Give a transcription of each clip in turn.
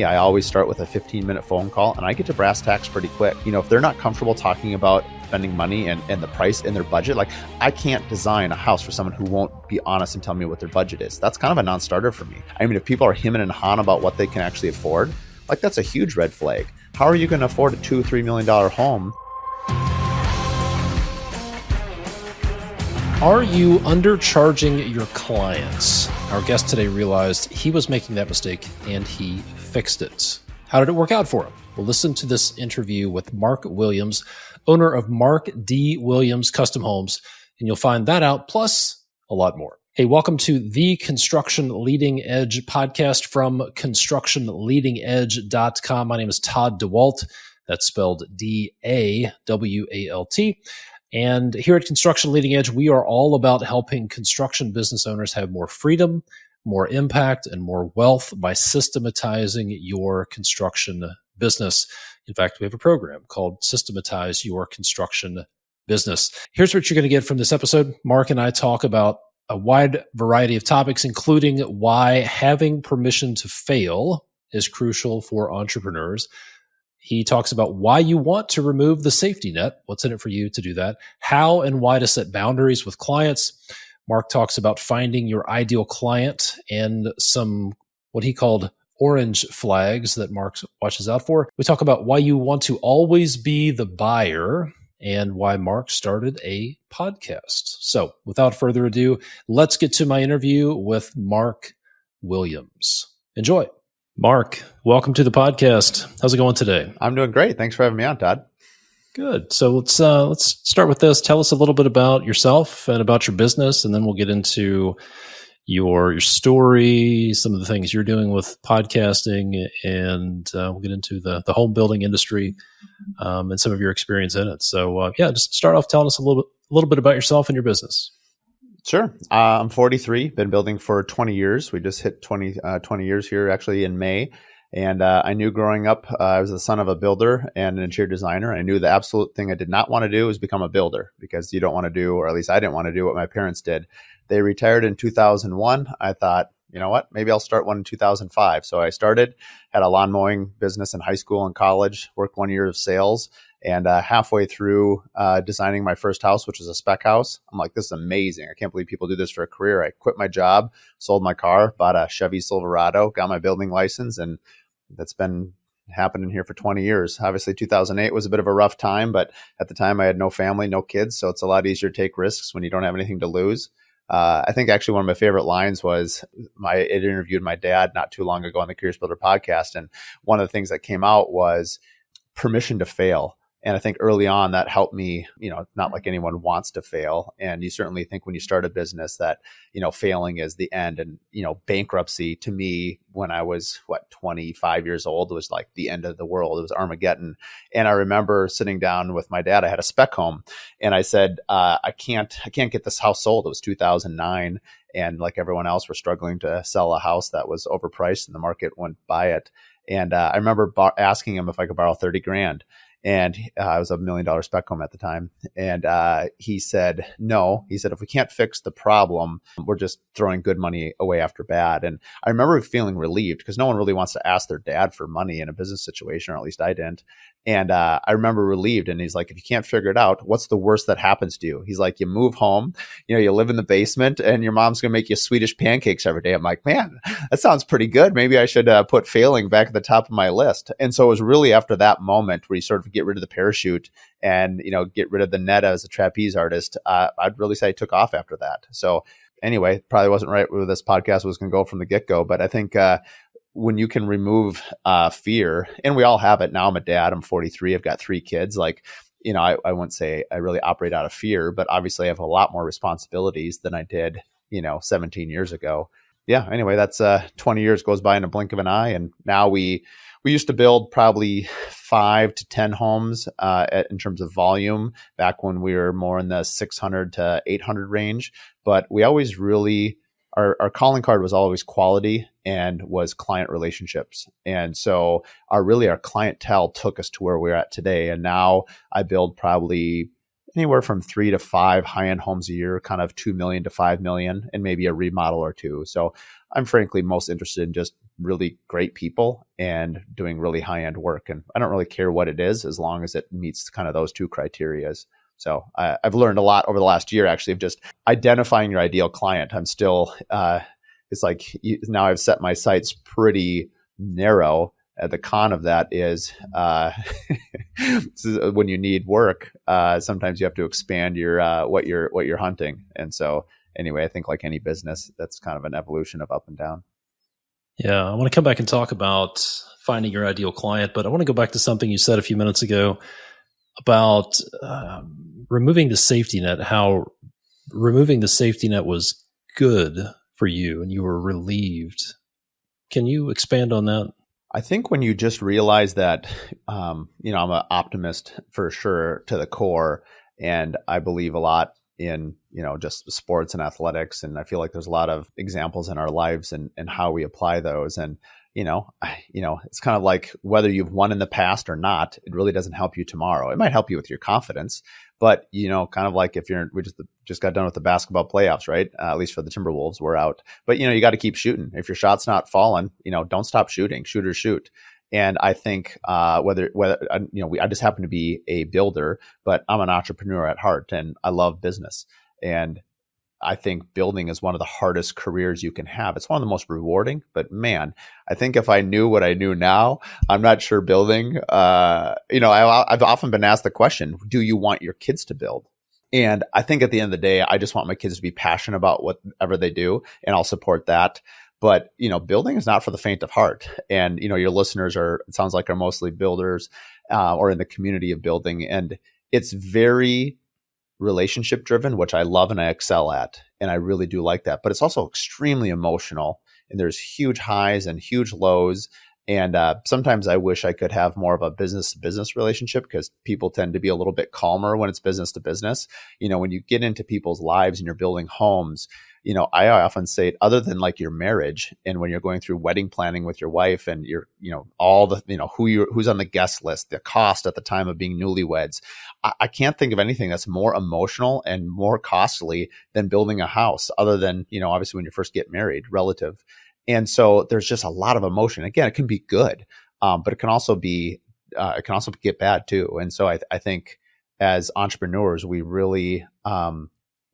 I always start with a 15-minute phone call and I get to brass tacks pretty quick. If they're not comfortable talking about spending money and the price in their budget, like I can't design a house for someone who won't be honest and tell me what their budget is. That's kind of a non-starter for me. I mean, if people are hemming and hawing about what they can actually afford, like that's a huge red flag. How are you going to afford a $2-3 million home? Are you undercharging your clients? Our guest today realized he was making that mistake and he fixed it. How did it work out for him? Well, listen to this interview with Mark Williams, owner of Mark D. Williams Custom Homes, and you'll find that out, plus a lot more. Hey, welcome to the Construction Leading Edge podcast from constructionleadingedge.com. My name is Todd Dawalt. That's spelled D-A-W-A-L-T. And here at Construction Leading Edge, we are all about helping construction business owners have more freedom, more impact, and more wealth by systematizing your construction business. In fact, we have a program called Systematize Your Construction Business. Here's what you're going to get from this episode. Mark and I talk about a wide variety of topics, including why having permission to fail is crucial for entrepreneurs. He talks about why you want to remove the safety net, what's in it for you to do that, how and why to set boundaries with clients. Mark talks about finding your ideal client and some what he called orange flags that Mark watches out for. We talk about why you want to always be the buyer and why Mark started a podcast. So without further ado, let's get to my interview with Mark Williams. Enjoy. Mark, welcome to the podcast. How's it going today? I'm doing great. Thanks for having me on, Todd. Good. So let's start with this. Tell us a little bit about yourself and about your business, and then we'll get into your story, some of the things you're doing with podcasting, and we'll get into the home building industry and some of your experience in it. So just start off telling us a little bit about yourself and your business. Sure. I'm 43, been building for 20 years. We just hit 20 years here actually in May. And I knew growing up, I was the son of a builder and an interior designer. I knew the absolute thing I did not want to do was become a builder, because you don't want to do, or at least I didn't want to do what my parents did. They retired in 2001. I thought, you know what, maybe I'll start one in 2005. So I started, had a lawn mowing business in high school and college, worked 1 year of sales. And halfway through designing my first house, which is a spec house, I'm like, this is amazing. I can't believe people do this for a career. I quit my job, sold my car, bought a Chevy Silverado, got my building license, and that's been happening here for 20 years. Obviously, 2008 was a bit of a rough time, but at the time I had no family, no kids, so it's a lot easier to take risks when you don't have anything to lose. I think actually one of my favorite lines was I interviewed my dad not too long ago on the Curious Builder podcast, and one of the things that came out was permission to fail. And I think early on that helped me, not like anyone wants to fail. And you certainly think when you start a business that, failing is the end. And, bankruptcy to me when I was 25 years old was like the end of the world. It was Armageddon. And I remember sitting down with my dad. I had a spec home and I said, I can't get this house sold. It was 2009. And like everyone else, we're struggling to sell a house that was overpriced and the market wouldn't buy it. And I remember asking him if I could borrow $30,000. And it was $1 million spec home at the time. And he said, no. He said, if we can't fix the problem, we're just throwing good money away after bad. And I remember feeling relieved because no one really wants to ask their dad for money in a business situation, or at least I didn't. And I remember relieved. And he's like, if you can't figure it out, what's the worst that happens to you? He's like, you move home, you live in the basement and your mom's going to make you Swedish pancakes every day. I'm like, man, that sounds pretty good. Maybe I should put failing back at the top of my list. And so it was really after that moment where you sort of get rid of the parachute and, get rid of the net as a trapeze artist. I'd really say I took off after that. So anyway, probably wasn't right where this podcast was going to go from the get-go, but I think when you can remove fear, and we all have it now. I'm a dad, I'm 43, I've got 3 kids. Like, I wouldn't say I really operate out of fear, but obviously I have a lot more responsibilities than I did, 17 years ago. Yeah, anyway, that's 20 years goes by in a blink of an eye. And now we used to build probably 5 to 10 homes in terms of volume back when we were more in the 600 to 800 range. But we always really, our calling card was always quality and was client relationships. And so our clientele took us to where we're at today. And now I build probably anywhere from 3 to 5 high-end homes a year, kind of 2 million to 5 million, and maybe a remodel or two. So I'm frankly most interested in just really great people and doing really high-end work. And I don't really care what it is as long as it meets kind of those two criterias. So I've learned a lot over the last year, actually, of just identifying your ideal client. I'm still, it's like now I've set my sights pretty narrow. The con of that is when you need work, sometimes you have to expand your what you're hunting. And so anyway, I think like any business, that's kind of an evolution of up and down. Yeah, I want to come back and talk about finding your ideal client, but I want to go back to something you said a few minutes ago about removing the safety net, how removing the safety net was good for you and you were relieved. Can you expand on that? I think when you just realize that, I'm an optimist for sure to the core, and I believe a lot in, just sports and athletics. And I feel like there's a lot of examples in our lives and how we apply those. And, it's kind of like whether you've won in the past or not, it really doesn't help you tomorrow. It might help you with your confidence, but, kind of like if we just got done with the basketball playoffs, right? At least for the Timberwolves, we're out. But, you got to keep shooting. If your shot's not falling, don't stop shooting. Shoot or shoot. And I think I just happen to be a builder, but I'm an entrepreneur at heart and I love business. And I think building is one of the hardest careers you can have. It's one of the most rewarding, but man, I think if I knew what I knew now, I'm not sure building, I've often been asked the question, do you want your kids to build? And I think at the end of the day, I just want my kids to be passionate about whatever they do, and I'll support that. But, building is not for the faint of heart. And, your listeners it sounds like are mostly builders or in the community of building. And it's very relationship driven, which I love and I excel at. And I really do like that. But it's also extremely emotional. And there's huge highs and huge lows. And sometimes I wish I could have more of a business to business relationship, because people tend to be a little bit calmer when it's business to business. When you get into people's lives and you're building homes, I often say, other than like your marriage and when you're going through wedding planning with your wife and you're, all the, who's on the guest list, the cost at the time of being newlyweds, I can't think of anything that's more emotional and more costly than building a house, other than, obviously when you first get married, relative. And so there's just a lot of emotion. Again, it can be good, but it can also get bad too. And so I think as entrepreneurs, we really,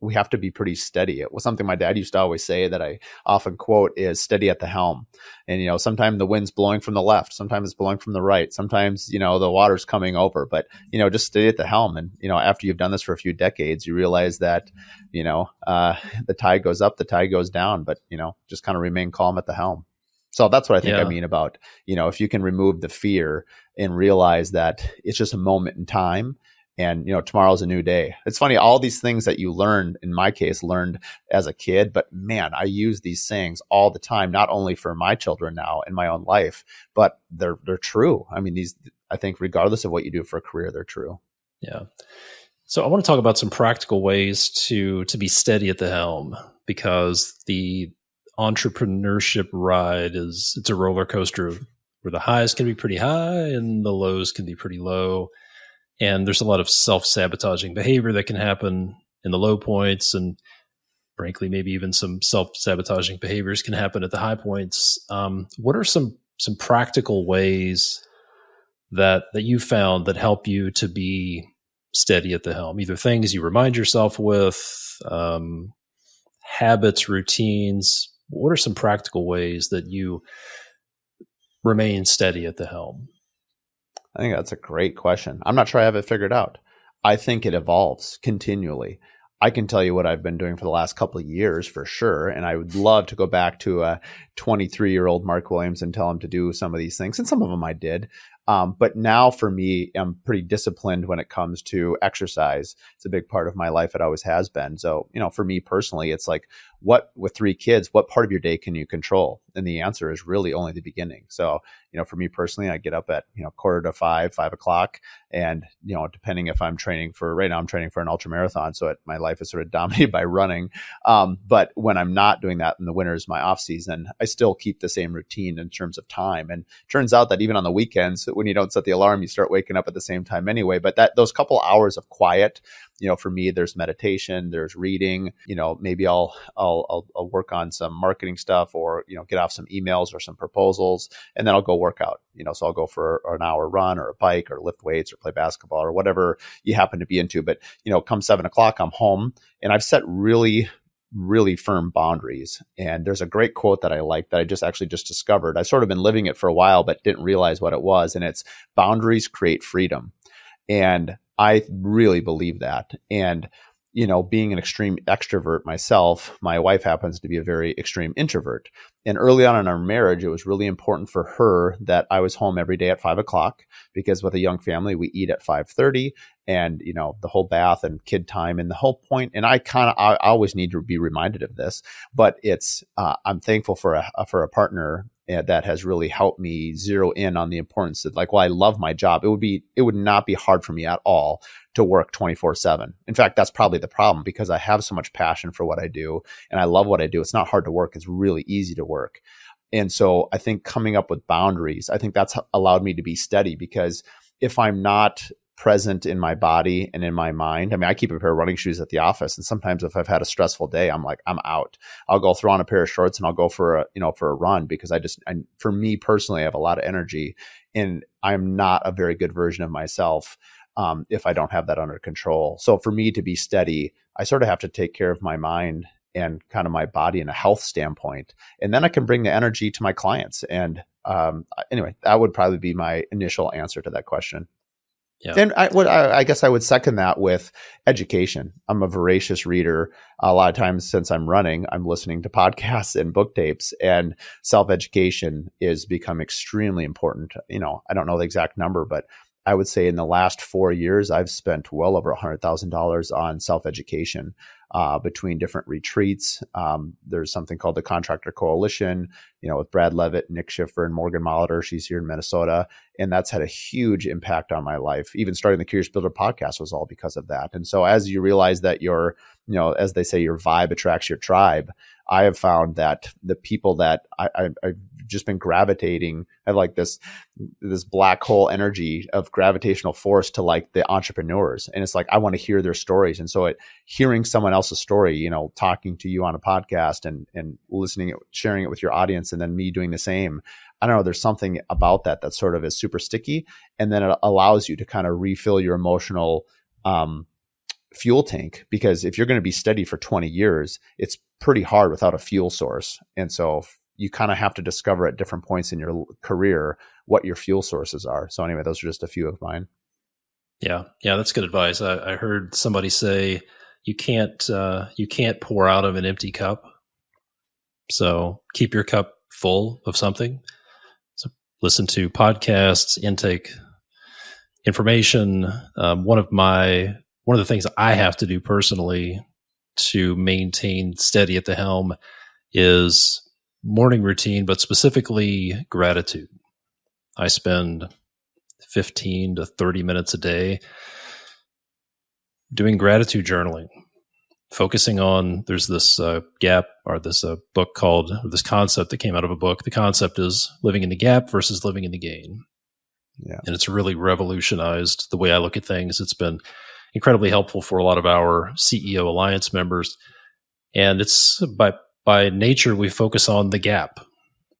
we have to be pretty steady. It was something my dad used to always say that I often quote is steady at the helm. And, sometimes the wind's blowing from the left, sometimes it's blowing from the right. Sometimes, the water's coming over, but, just stay at the helm. And, after you've done this for a few decades, you realize that, the tide goes up, the tide goes down, but, just kind of remain calm at the helm. So that's what I think I mean about, if you can remove the fear and realize that it's just a moment in time. And, tomorrow's a new day. It's funny, all these things that you learned, in my case, learned as a kid, but man, I use these sayings all the time, not only for my children now in my own life, but they're true. I mean, I think regardless of what you do for a career, they're true. Yeah. So I want to talk about some practical ways to be steady at the helm, because the entrepreneurship ride it's a roller coaster where the highs can be pretty high and the lows can be pretty low. And there's a lot of self-sabotaging behavior that can happen in the low points. And frankly, maybe even some self-sabotaging behaviors can happen at the high points. What are some practical ways that you found that help you to be steady at the helm? Either things you remind yourself with, habits, routines. What are some practical ways that you remain steady at the helm? I think that's a great question. I'm not sure I have it figured out. I think it evolves continually. I can tell you what I've been doing for the last couple of years for sure. And I would love to go back to a 23-year-old Mark Williams and tell him to do some of these things. And some of them I did. But now for me, I'm pretty disciplined when it comes to exercise. It's a big part of my life. It always has been. So, for me personally, it's like, with 3 kids, what part of your day can you control? And the answer is really only the beginning. So, for me personally, I get up at, 4:45, 5 o'clock. And, depending if right now I'm training for an ultra marathon. So my life is sort of dominated by running. But when I'm not doing that in the winter is my off season, I still keep the same routine in terms of time. And it turns out that even on the weekends, when you don't set the alarm, you start waking up at the same time anyway. But those couple hours of quiet For me, there's meditation, there's reading, maybe I'll work on some marketing stuff, or, get off some emails or some proposals, and then I'll go work out, so I'll go for an hour run or a bike or lift weights or play basketball or whatever you happen to be into. But, come 7 o'clock, I'm home, and I've set really firm boundaries. And there's a great quote that I like that I just discovered. I've sort of been living it for a while, but didn't realize what it was. And it's boundaries create freedom. And I really believe that. And, being an extreme extrovert myself, my wife happens to be a very extreme introvert. And early on in our marriage, it was really important for her that I was home every day at 5 o'clock, because with a young family, we eat at 5:30, and, the whole bath and kid time and the whole point. And I always need to be reminded of this, but I'm thankful for a partner that has really helped me zero in on the importance of, I love my job. It would not be hard for me at all to work 24/7. In fact, that's probably the problem, because I have so much passion for what I do and I love what I do. It's not hard to work. It's really easy to work. And so I think coming up with boundaries, I think that's allowed me to be steady, because if I'm not present in my body and in my mind, I keep a pair of running shoes at the office. And sometimes if I've had a stressful day, I'm out. I'll go throw on a pair of shorts and I'll go for a run, because for me personally, I have a lot of energy, and I'm not a very good version of myself if I don't have that under control. So for me to be steady, I sort of have to take care of my mind and kind of my body in a health standpoint. And then I can bring the energy to my clients. And anyway, that would probably be my initial answer to that question. Yeah. And I guess I would second that with education. I'm a voracious reader. A lot of times since I'm running, I'm listening to podcasts and book tapes, and self-education is become extremely important. I don't know the exact number, but I would say in the last 4 years, I've spent well over $100,000 on self-education between different retreats. There's something called the Contractor Coalition, with Brad Levitt, Nick Schiffer, and Morgan Molitor. She's here in Minnesota. And that's had a huge impact on my life. Even starting the Curious Builder podcast was all because of that. And so as you realize that as they say, your vibe attracts your tribe, I have found that the people that I've just been gravitating, I have this black hole energy of gravitational force to the entrepreneurs. And it's I want to hear their stories. And so hearing someone else's story, talking to you on a podcast and listening, sharing it with your audience, and then me doing the same, I don't know, there's something about that sort of is super sticky. And then it allows you to kind of refill your emotional fuel tank, because if you're going to be steady for 20 years, it's pretty hard without a fuel source. And so you kind of have to discover at different points in your career what your fuel sources are. So anyway, those are just a few of mine. Yeah. That's good advice. I heard somebody say you can't pour out of an empty cup. So keep your cup full of something. So listen to podcasts, intake information. One of the things I have to do personally to maintain steady at the helm is morning routine, but specifically gratitude. I spend 15 to 30 minutes a day doing gratitude journaling, focusing on, there's this gap, or this book called, or this concept that came out of a book. The concept is living in the gap versus living in the gain. Yeah. And it's really revolutionized the way I look at things. It's been incredibly helpful for a lot of our CEO Alliance members. And it's by nature, we focus on the gap.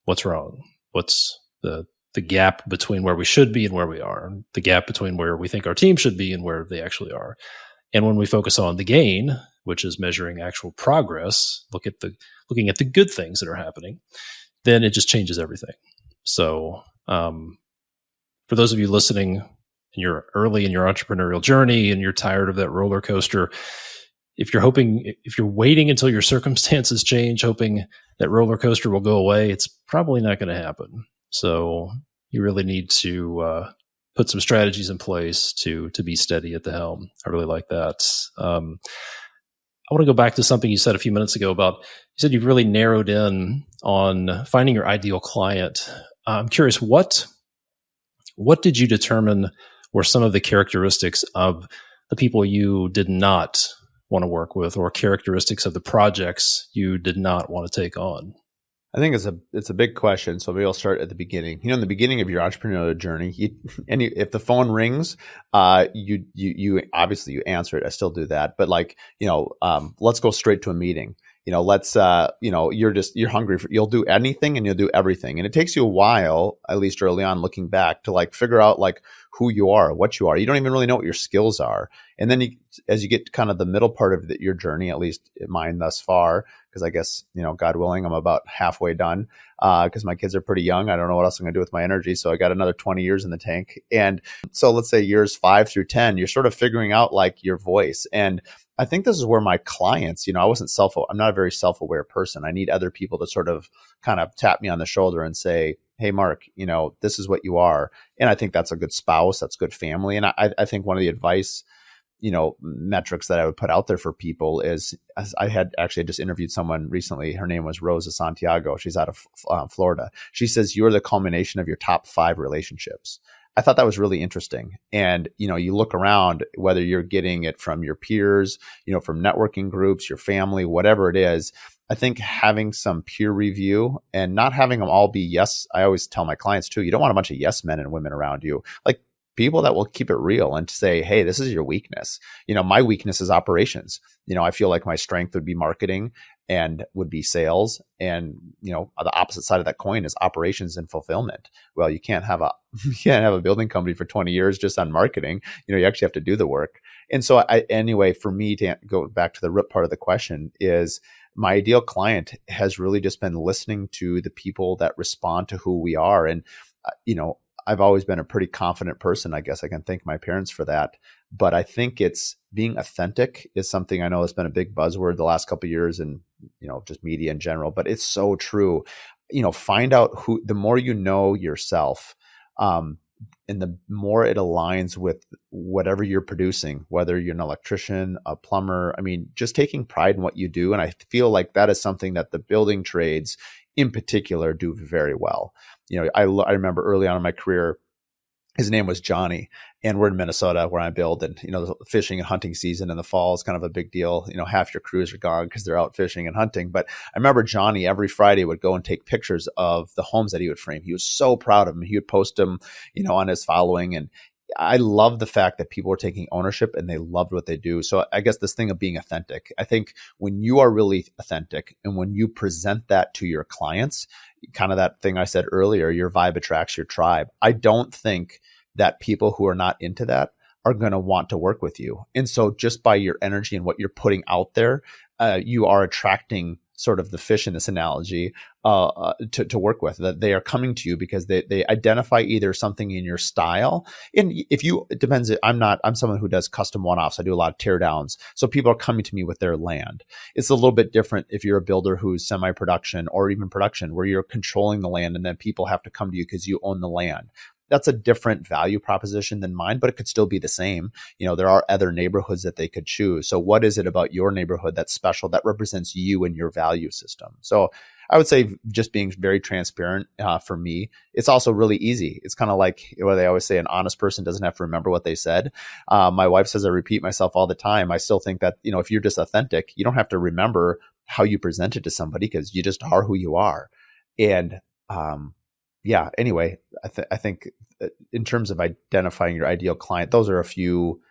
What's wrong? What's the gap between where we should be and where we are? The gap between where we think our team should be and where they actually are. And when we focus on the gain, which is measuring actual progress, looking at the good things that are happening, then it just changes everything. So for those of you listening, and you're early in your entrepreneurial journey and you're tired of that roller coaster, if you're waiting until your circumstances change, hoping that roller coaster will go away, it's probably not going to happen. So you really need to put some strategies in place to be steady at the helm. I really like that. I want to go back to something you said a few minutes ago about, you said you've really narrowed in on finding your ideal client. I'm curious, what did you determine were some of the characteristics of the people you did not want to work with, or characteristics of the projects you did not want to take on? I think it's a big question. So maybe I'll start at the beginning. In the beginning of your entrepreneurial journey, if the phone rings, you obviously you answer it. I still do that, but let's go straight to a meeting. You're hungry you'll do anything and you'll do everything. And it takes you a while, at least early on, looking back, to figure out who you are, what you are. You don't even really know what your skills are. And then as you get to kind of the middle part of your journey, at least mine thus far, because I guess, God willing, I'm about halfway done because my kids are pretty young. I don't know what else I'm going to do with my energy. So I got another 20 years in the tank. And so let's say years 5 through 10, you're sort of figuring out your voice. And I think this is where my clients, I'm not a very self-aware person. I need other people to sort of kind of tap me on the shoulder and say, hey, Mark, this is what you are. And I think that's a good spouse. That's good family. And I think one of the advice, metrics that I would put out there for people is, I had actually just interviewed someone recently. Her name was Rosa Santiago. She's out of Florida. She says, you're the culmination of your top 5 relationships. I thought that was really interesting. And, you look around, whether you're getting it from your peers, from networking groups, your family, whatever it is, I think having some peer review and not having them all be yes. I always tell my clients too, you don't want a bunch of yes men and women around you. People that will keep it real and say, hey, this is your weakness. My weakness is operations. I feel like my strength would be marketing and would be sales. And, the opposite side of that coin is operations and fulfillment. Well, you can't have a building company for 20 years just on marketing. You actually have to do the work. And so anyway, for me to go back to the root part of the question is, my ideal client has really just been listening to the people that respond to who we are. And, I've always been a pretty confident person. I guess I can thank my parents for that. But I think it's being authentic is something I know has been a big buzzword the last couple of years and, just media in general, but it's so true. Find out the more you know yourself, and the more it aligns with whatever you're producing, whether you're an electrician, a plumber, just taking pride in what you do. And I feel like that is something that the building trades in particular do very well. I remember early on in my career, his name was Johnny, and we're in Minnesota where I build, and the fishing and hunting season in the fall is kind of a big deal. Half your crews are gone because they're out fishing and hunting. But I remember Johnny every Friday would go and take pictures of the homes that he would frame. He was so proud of them. He would post them, on his following. And I love the fact that people are taking ownership and they loved what they do. So I guess this thing of being authentic, I think when you are really authentic and when you present that to your clients, kind of that thing I said earlier, your vibe attracts your tribe. I don't think that people who are not into that are going to want to work with you. And so just by your energy and what you're putting out there, you are attracting sort of the fish in this analogy to work with, that they are coming to you because they identify either something in your style. And it depends. I'm someone who does custom one-offs. I do a lot of tear downs. So people are coming to me with their land. It's a little bit different if you're a builder who's semi-production or even production where you're controlling the land and then people have to come to you because you own the land. That's a different value proposition than mine, but it could still be the same. There are other neighborhoods that they could choose. So what is it about your neighborhood that's special, that represents you and your value system? So I would say just being very transparent for me. It's also really easy. It's kind of like what they always say, an honest person doesn't have to remember what they said. My wife says I repeat myself all the time. I still think that, if you're just authentic, you don't have to remember how you present it to somebody because you just are who you are. And anyway, I think in terms of identifying your ideal client, those are a few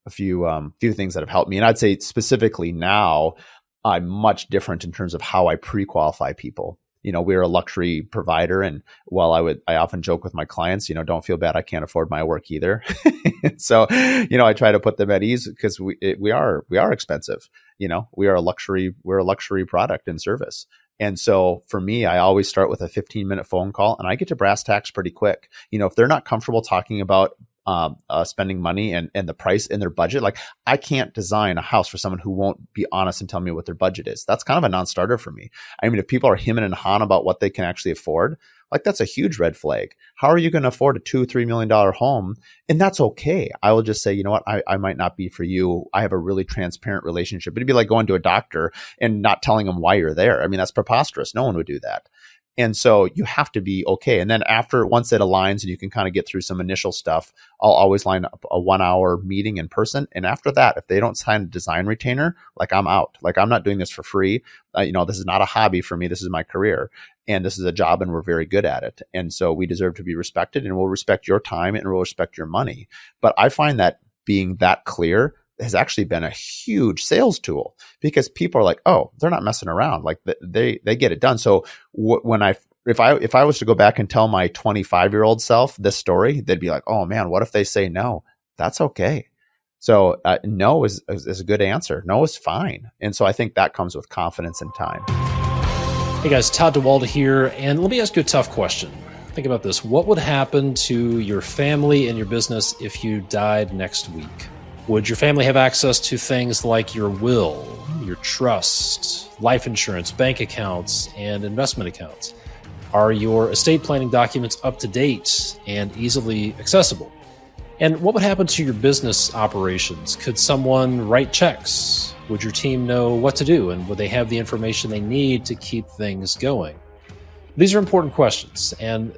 things that have helped me. And I'd say specifically now, I'm much different in terms of how I pre-qualify people. We're a luxury provider. And while I often joke with my clients, don't feel bad, I can't afford my work either. So, I try to put them at ease because we are expensive. We're a luxury product and service. And so for me, I always start with a 15-minute phone call and I get to brass tacks pretty quick. If they're not comfortable talking about spending money and the price in their budget, I can't design a house for someone who won't be honest and tell me what their budget is. That's kind of a non-starter for me. If people are hemming and hawing about what they can actually afford, that's a huge red flag. How are you going to afford a $2-3 million home? And that's okay. I will just say, you know what, I might not be for you. I have a really transparent relationship. It'd be like going to a doctor and not telling them why you're there. That's preposterous. No one would do that. And so you have to be okay. And then once it aligns and you can kind of get through some initial stuff, I'll always line up a 1-hour meeting in person. And after that, if they don't sign a design retainer, like I'm out. Like I'm not doing this for free. This is not a hobby for me. This is my career. And this is a job and we're very good at it. And so we deserve to be respected, and we'll respect your time and we'll respect your money. But I find that being that clear has actually been a huge sales tool, because people are like, oh, they're not messing around. Like they get it done. So if I was to go back and tell my 25-year-old self this story, they'd be like, oh man, what if they say no? That's okay. So no is a good answer. No is fine. And so I think that comes with confidence and time. Hey guys, Todd Dawalt here, and let me ask you a tough question. Think about this. What would happen to your family and your business if you died next week? Would your family have access to things like your will, your trust, life insurance, bank accounts, and investment accounts? Are your estate planning documents up to date and easily accessible? And what would happen to your business operations? Could someone write checks? Would your team know what to do? And would they have the information they need to keep things going? These are important questions, and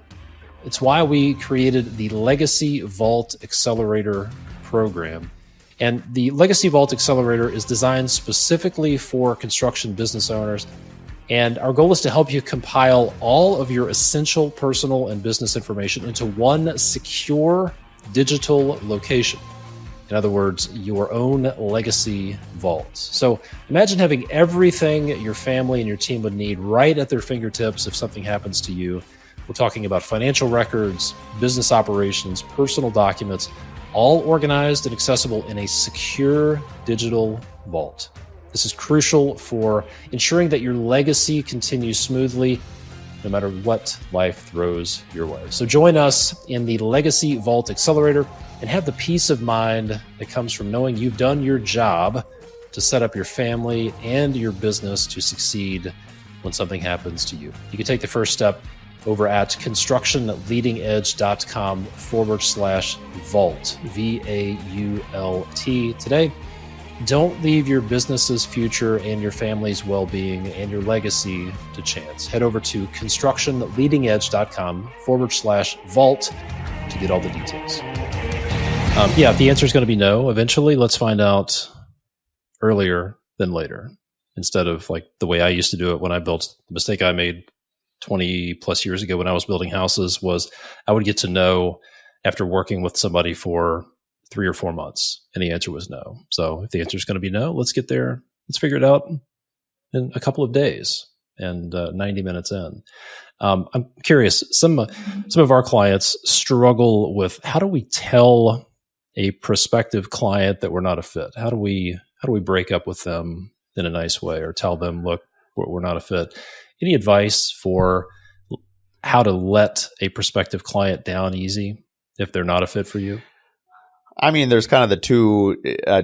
it's why we created the Legacy Vault Accelerator program. And the Legacy Vault Accelerator is designed specifically for construction business owners. And our goal is to help you compile all of your essential personal and business information into one secure digital location. In other words, your own legacy vault. So imagine having everything your family and your team would need right at their fingertips if something happens to you. We're talking about financial records, business operations, personal documents, all organized and accessible in a secure digital vault. This is crucial for ensuring that your legacy continues smoothly no matter what life throws your way. So join us in the Legacy Vault Accelerator and have the peace of mind that comes from knowing you've done your job to set up your family and your business to succeed when something happens to you. You can take the first step over at constructionleadingedge.com/vault, VAULT today. Don't leave your business's future and your family's well-being and your legacy to chance. Head over to constructionleadingedge.com/vault to get all the details. If the answer is going to be no, eventually, let's find out earlier than later, instead of like the way I used to do it when I built. The mistake I made 20 plus years ago when I was building houses was I would get to know after working with somebody for 3 or 4 months, and the answer was no. So if the answer is going to be no, let's get there. Let's figure it out in a couple of days and 90 minutes in. I'm curious. Some of our clients struggle with, how do we tell a prospective client that we're not a fit? How do we break up with them in a nice way, or tell them, look, we're not a fit? Any advice for how to let a prospective client down easy if they're not a fit for you? I mean, there's kind of the two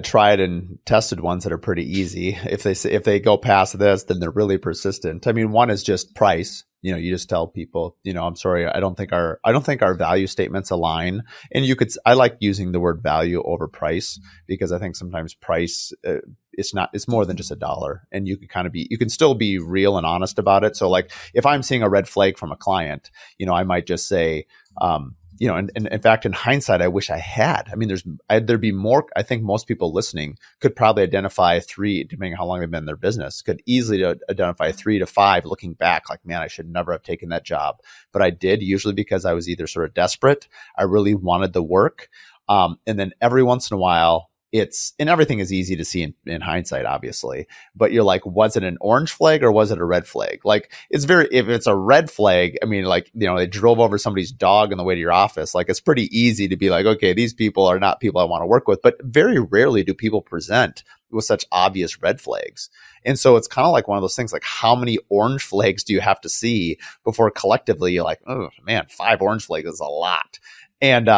tried and tested ones that are pretty easy. If they go past this, then they're really persistent. I mean, one is just price. You just tell people, I'm sorry, I don't think our value statements align. And I like using the word value over price, because I think sometimes price, it's more than just $1, and you can still be real and honest about it. So like if I'm seeing a red flag from a client, I might just say, and in fact, in hindsight, I wish I had. I mean, there'd be more. I think most people listening could probably identify 3, depending on how long they've been in their business, could easily identify 3 to 5 looking back, like, man, I should never have taken that job. But I did, usually because I was either sort of desperate, I really wanted the work. And then every once in a while, and everything is easy to see in hindsight, obviously, but you're like, was it an orange flag or was it a red flag? Like, if it's a red flag, I mean, like, they drove over somebody's dog on the way to your office. Like, it's pretty easy to be like, okay, these people are not people I want to work with. But very rarely do people present with such obvious red flags. And so it's kind of like one of those things, like, how many orange flags do you have to see before collectively you're like, oh man, 5 orange flags is a lot. And,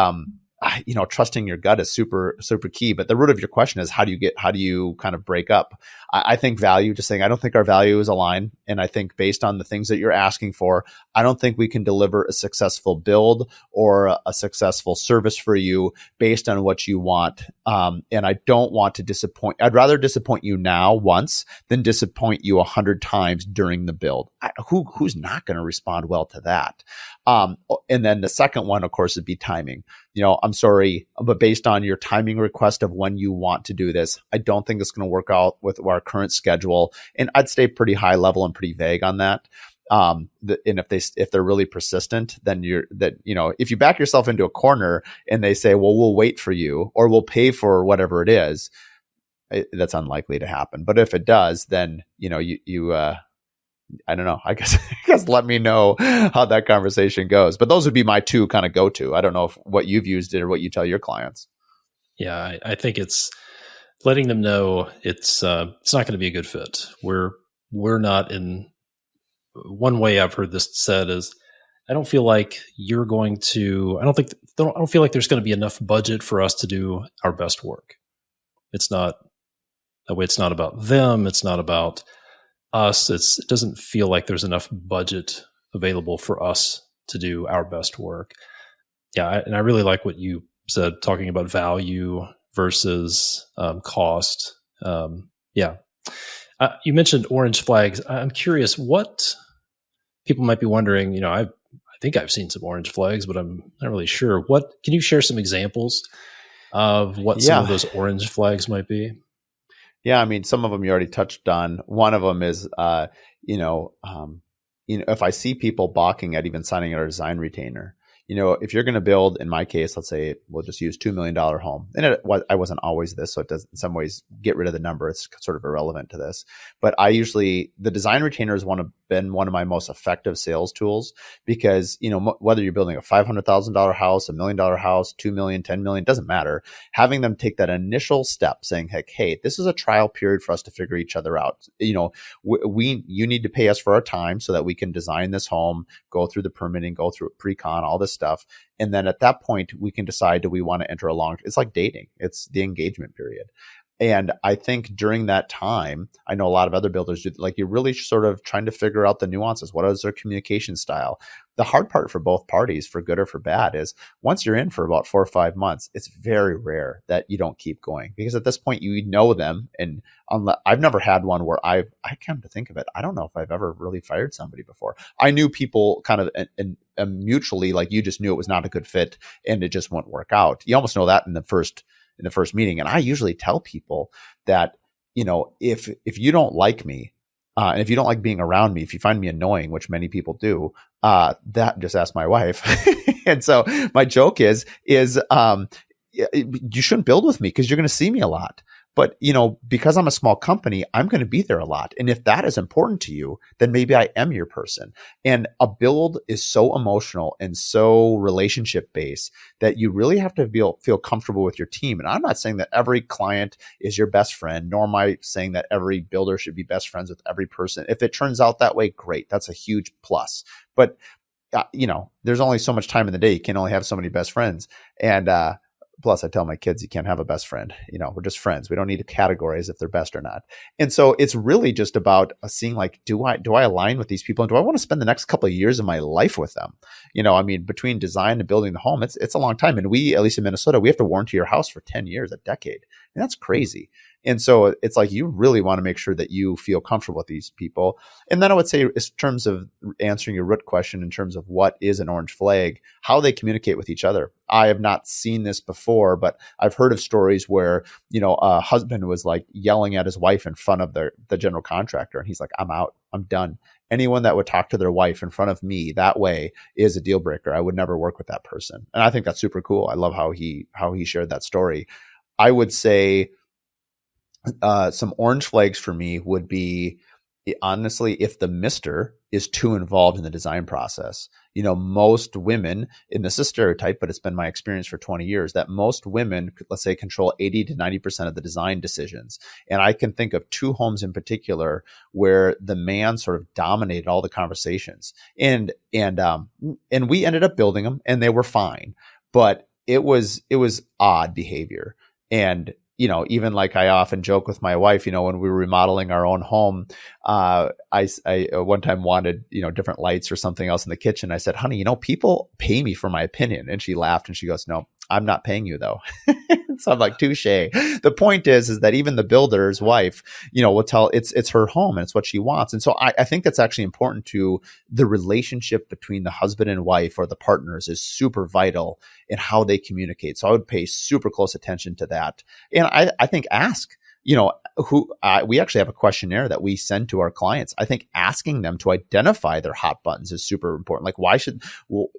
trusting your gut is super, super key. But the root of your question is how do you kind of break up? I think value, just saying, I don't think our values align. And I think based on the things that you're asking for, I don't think we can deliver a successful build or a successful service for you based on what you want. And I don't want to disappoint. I'd rather disappoint you now once than disappoint you 100 times during the build. Who's not going to respond well to that? And then the second one, of course, would be timing. I'm sorry, but based on your timing request of when you want to do this, I don't think it's going to work out with our current schedule. And I'd stay pretty high level and pretty vague on that. And if they're really persistent, then if you back yourself into a corner and they say, well, we'll wait for you or we'll pay for whatever it is, that's unlikely to happen. But if it does, then, I don't know. I guess let me know how that conversation goes. But those would be my two kind of go-to. I don't know what you've used it or what you tell your clients. Yeah, I think it's letting them know it's not going to be a good fit. We're not in. One way I've heard this said is, I don't feel like you're going to. I don't feel like there's going to be enough budget for us to do our best work. It's not that way. It's not about them. It's not about us. It doesn't feel like there's enough budget available for us to do our best work. Yeah, and I really like what you said, talking about value versus cost. You mentioned orange flags. I'm curious what people might be wondering. I think I've seen some orange flags, but I'm not really sure. Can you share some examples of what some of those orange flags might be? Yeah, I mean, some of them you already touched on. One of them is, if I see people balking at even signing our design retainer, if you're going to build, in my case, let's say we'll just use $2 million home. And I wasn't always this, so it does in some ways get rid of the number. It's sort of irrelevant to this. But the design retainer has been one of my most effective sales tools because, whether you're building a $500,000 house, $1 million house, 2 million, 10 million, doesn't matter. Having them take that initial step saying, hey, this is a trial period for us to figure each other out. You need to pay us for our time so that we can design this home, go through the permitting, go through pre-con, all this stuff. And then at that point, we can decide, do we want to enter it's like dating. It's the engagement period. And I think during that time, I know a lot of other builders do, like, you're really sort of trying to figure out the nuances. What is their communication style? The hard part for both parties, for good or for bad, is once you're in for about 4 or 5 months, it's very rare that you don't keep going, because at this point you know them. And I've never had one where I come to think of it, I don't know if I've ever really fired somebody before. I knew people kind of and mutually, like, you just knew it was not a good fit and it just won't work out. You almost know that in the first meeting. And I usually tell people that, if you don't like me, and if you don't like being around me, if you find me annoying, which many people do, that just ask my wife. And so my joke is you shouldn't build with me because you're going to see me a lot. But, because I'm a small company, I'm going to be there a lot. And if that is important to you, then maybe I am your person. And a build is so emotional and so relationship based that you really have to feel comfortable with your team. And I'm not saying that every client is your best friend, nor am I saying that every builder should be best friends with every person. If it turns out that way, great. That's a huge plus. But, there's only so much time in the day. You can only have so many best friends. And, plus, I tell my kids, you can't have a best friend. We're just friends. We don't need to categorize if they're best or not. And so it's really just about seeing, like, do I align with these people? And do I want to spend the next couple of years of my life with them? Between design and building the home, it's a long time. And we, at least in Minnesota, we have to warranty your house for 10 years, a decade. And that's crazy. And so it's like, you really want to make sure that you feel comfortable with these people. And then I would say, in terms of answering your root question, in terms of what is an orange flag, how they communicate with each other. I have not seen this before, but I've heard of stories where, a husband was like yelling at his wife in front of the general contractor. And he's like, I'm out. I'm done. Anyone that would talk to their wife in front of me that way is a deal breaker. I would never work with that person. And I think that's super cool. I love how he shared that story. I would say, some orange flags for me would be, honestly, if the mister is too involved in the design process. Most women, and this is a stereotype, but it's been my experience for 20 years, that most women, let's say, control 80 to 90% of the design decisions. And I can think of 2 homes in particular where the man sort of dominated all the conversations. And we ended up building them and they were fine. But it was odd behavior. And, even like I often joke with my wife, when we were remodeling our own home, I one time wanted, different lights or something else in the kitchen. I said, honey, people pay me for my opinion. And she laughed and she goes, no, I'm not paying you though. So I'm like, touche. The point is that even the builder's wife, will tell it's her home and it's what she wants. And so I think that's actually important to the relationship between the husband and wife, or the partners, is super vital in how they communicate. So I would pay super close attention to that. And I think ask, we actually have a questionnaire that we send to our clients. I think asking them to identify their hot buttons is super important. Like,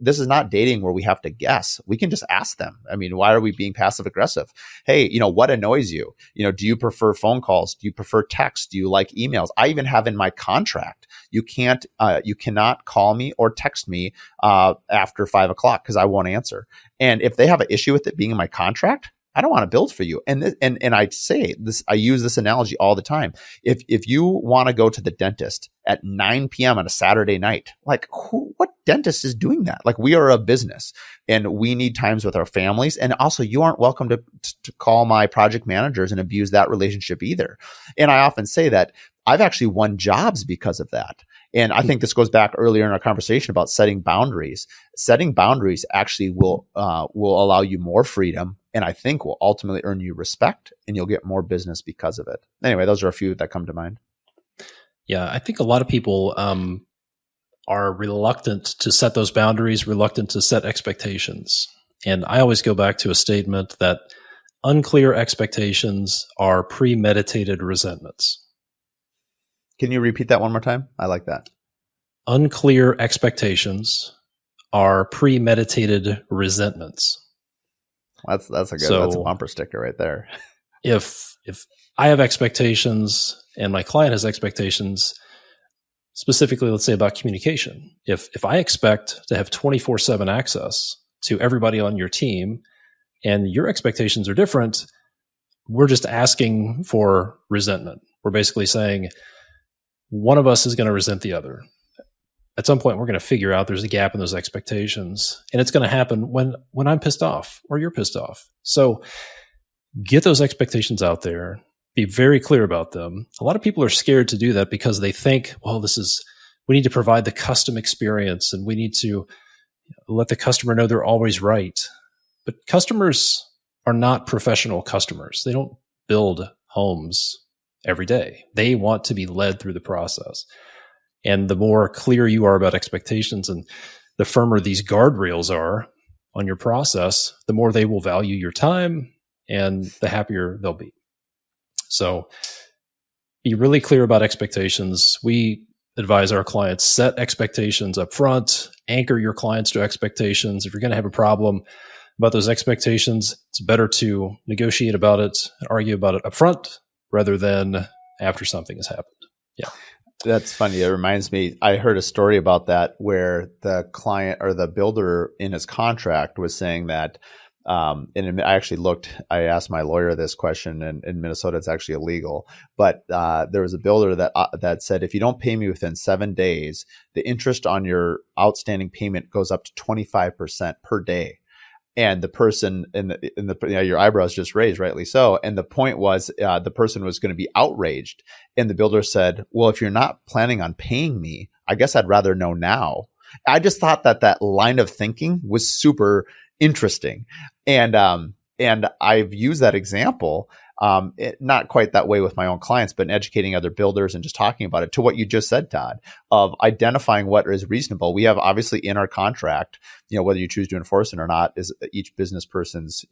this is not dating where we have to guess. We can just ask them. I mean, why are we being passive aggressive? Hey, what annoys you? Do you prefer phone calls? Do you prefer text? Do you like emails? I even have in my contract, you cannot call me or text me after 5 o'clock because I won't answer. And if they have an issue with it being in my contract, I don't want to build for you. And I say this, I use this analogy all the time. If you want to go to the dentist at 9 p.m. on a Saturday night, like what dentist is doing that? Like, we are a business and we need times with our families. And also, you aren't welcome to call my project managers and abuse that relationship either. And I often say that I've actually won jobs because of that. And I think this goes back earlier in our conversation about setting boundaries. Setting boundaries actually will allow you more freedom, and I think will ultimately earn you respect, and you'll get more business because of it. Anyway, those are a few that come to mind. Yeah, I think a lot of people are reluctant to set those boundaries, reluctant to set expectations. And I always go back to a statement that unclear expectations are premeditated resentments. Can you repeat that one more time? I like that. Unclear expectations are premeditated resentments. That's a bumper sticker right there. If I have expectations and my client has expectations, specifically, let's say about communication. If I expect to have 24/7 access to everybody on your team and your expectations are different, we're just asking for resentment. We're basically saying, one of us is going to resent the other. At some point, we're going to figure out there's a gap in those expectations, and it's going to happen when I'm pissed off or you're pissed off. So get those expectations out there. Be very clear about them. A lot of people are scared to do that because they think, well, we need to provide the custom experience and we need to let the customer know they're always right. But customers are not professional customers. They don't build homes every day. They want to be led through the process. And the more clear you are about expectations and the firmer these guardrails are on your process, the more they will value your time and the happier they'll be. So be really clear about expectations. We advise our clients, set expectations up front, anchor your clients to expectations. If you're going to have a problem about those expectations, it's better to negotiate about it, argue about it up front rather than after something has happened. Yeah. That's funny. It reminds me, I heard a story about that where the client or the builder in his contract was saying that, and I asked my lawyer this question, and in Minnesota, it's actually illegal. But there was a builder that said, if you don't pay me within 7 days, the interest on your outstanding payment goes up to 25% per day. And the person your eyebrows just raised, rightly so. And the point was, the person was going to be outraged. And the builder said, well, if you're not planning on paying me, I guess I'd rather know now. I just thought that line of thinking was super interesting. And I've used that example, not quite that way with my own clients, but in educating other builders and just talking about it, to what you just said, Todd, of identifying what is reasonable. We have obviously in our contract, whether you choose to enforce it or not is each business person's,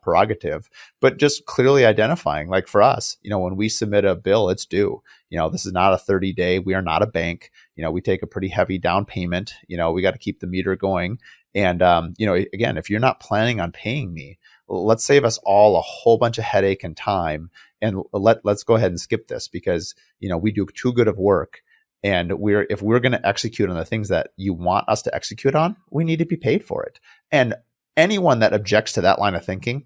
prerogative, but just clearly identifying, like for us, when we submit a bill, it's due. This is not a 30-day. We are not a bank. We take a pretty heavy down payment. We got to keep the meter going. And, again, if you're not planning on paying me, let's save us all a whole bunch of headache and time. And let's go ahead and skip this because, we do too good of work. And if we're going to execute on the things that you want us to execute on, we need to be paid for it. And anyone that objects to that line of thinking,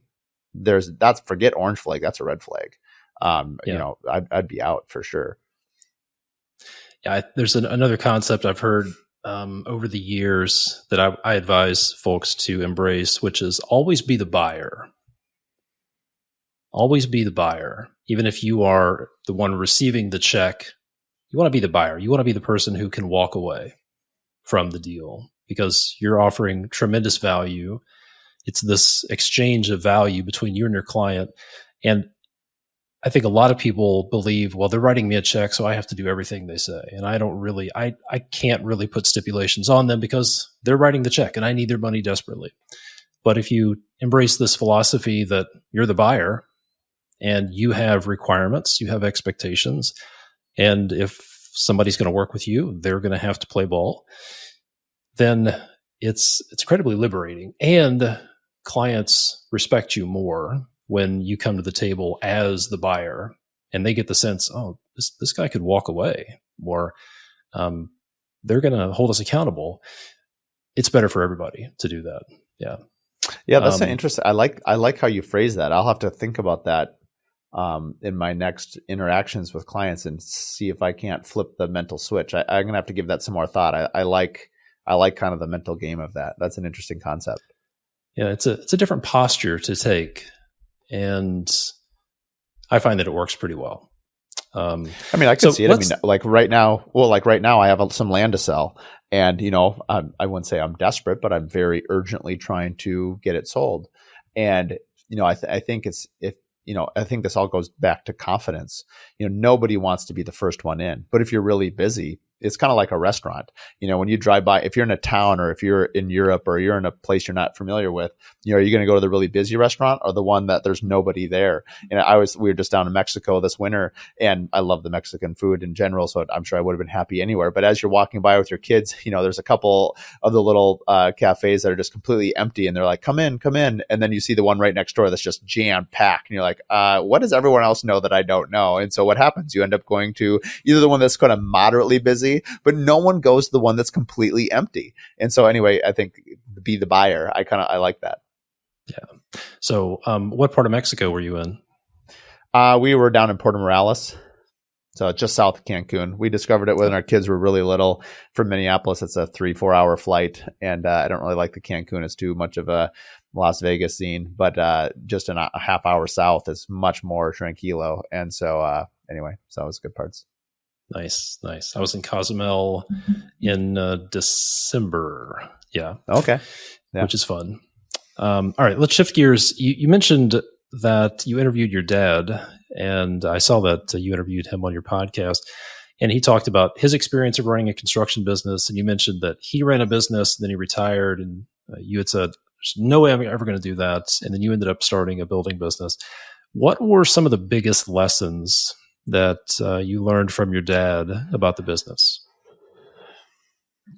forget orange flag. That's a red flag. I'd be out for sure. Yeah. There's another concept I've heard over the years that I advise folks to embrace, which is always be the buyer. Always be the buyer. Even if you are the one receiving the check, you want to be the buyer. You want to be the person who can walk away from the deal because you're offering tremendous value. It's this exchange of value between you and your client. And I think a lot of people believe, well, they're writing me a check, so I have to do everything they say. And I can't really put stipulations on them because they're writing the check and I need their money desperately. But if you embrace this philosophy that you're the buyer and you have requirements, you have expectations, and if somebody's going to work with you, they're going to have to play ball, then it's incredibly liberating. And clients respect you more when you come to the table as the buyer and they get the sense, oh, this guy could walk away, or they're going to hold us accountable. It's better for everybody to do that. Yeah. Yeah, that's interesting. I like how you phrase that. I'll have to think about that in my next interactions with clients and see if I can't flip the mental switch. I'm going to have to give that some more thought. I like kind of the mental game of that. That's an interesting concept. Yeah, it's a different posture to take. And I find that it works pretty well. I mean, I could see it. I mean, like right now, I have some land to sell, and I wouldn't say I'm desperate, but I'm very urgently trying to get it sold. And I think I think this all goes back to confidence. Nobody wants to be the first one in, but if you're really busy, it's kind of like a restaurant. When you drive by, if you're in a town or if you're in Europe or you're in a place you're not familiar with, are you going to go to the really busy restaurant or the one that there's nobody there? And we were just down in Mexico this winter, and I love the Mexican food in general, so I'm sure I would have been happy anywhere. But as you're walking by with your kids, there's a couple of the little cafes that are just completely empty, and they're like, come in. And then you see the one right next door that's just jam packed. And you're like, what does everyone else know that I don't know? And so what happens? You end up going to either the one that's kind of moderately busy, but no one goes to the one that's completely empty. And so anyway, I think be the buyer. I like that. Yeah. So what part of Mexico were you in? We were down in Puerto Morales. So just south of Cancun. We discovered it when our kids were really little. From Minneapolis, it's a 3-4 hour flight. And I don't really like the Cancun. It's too much of a Las Vegas scene. But just a half hour south is much more tranquilo. And so anyway, so it was good parts. Nice. I was in Cozumel in December. Yeah. Okay. Yeah. Which is fun. All right, let's shift gears. You mentioned that you interviewed your dad, and I saw that you interviewed him on your podcast, and he talked about his experience of running a construction business, and you mentioned that he ran a business, and then he retired, and you had said, there's no way I'm ever going to do that, and then you ended up starting a building business. What were some of the biggest lessons that you learned from your dad about the business?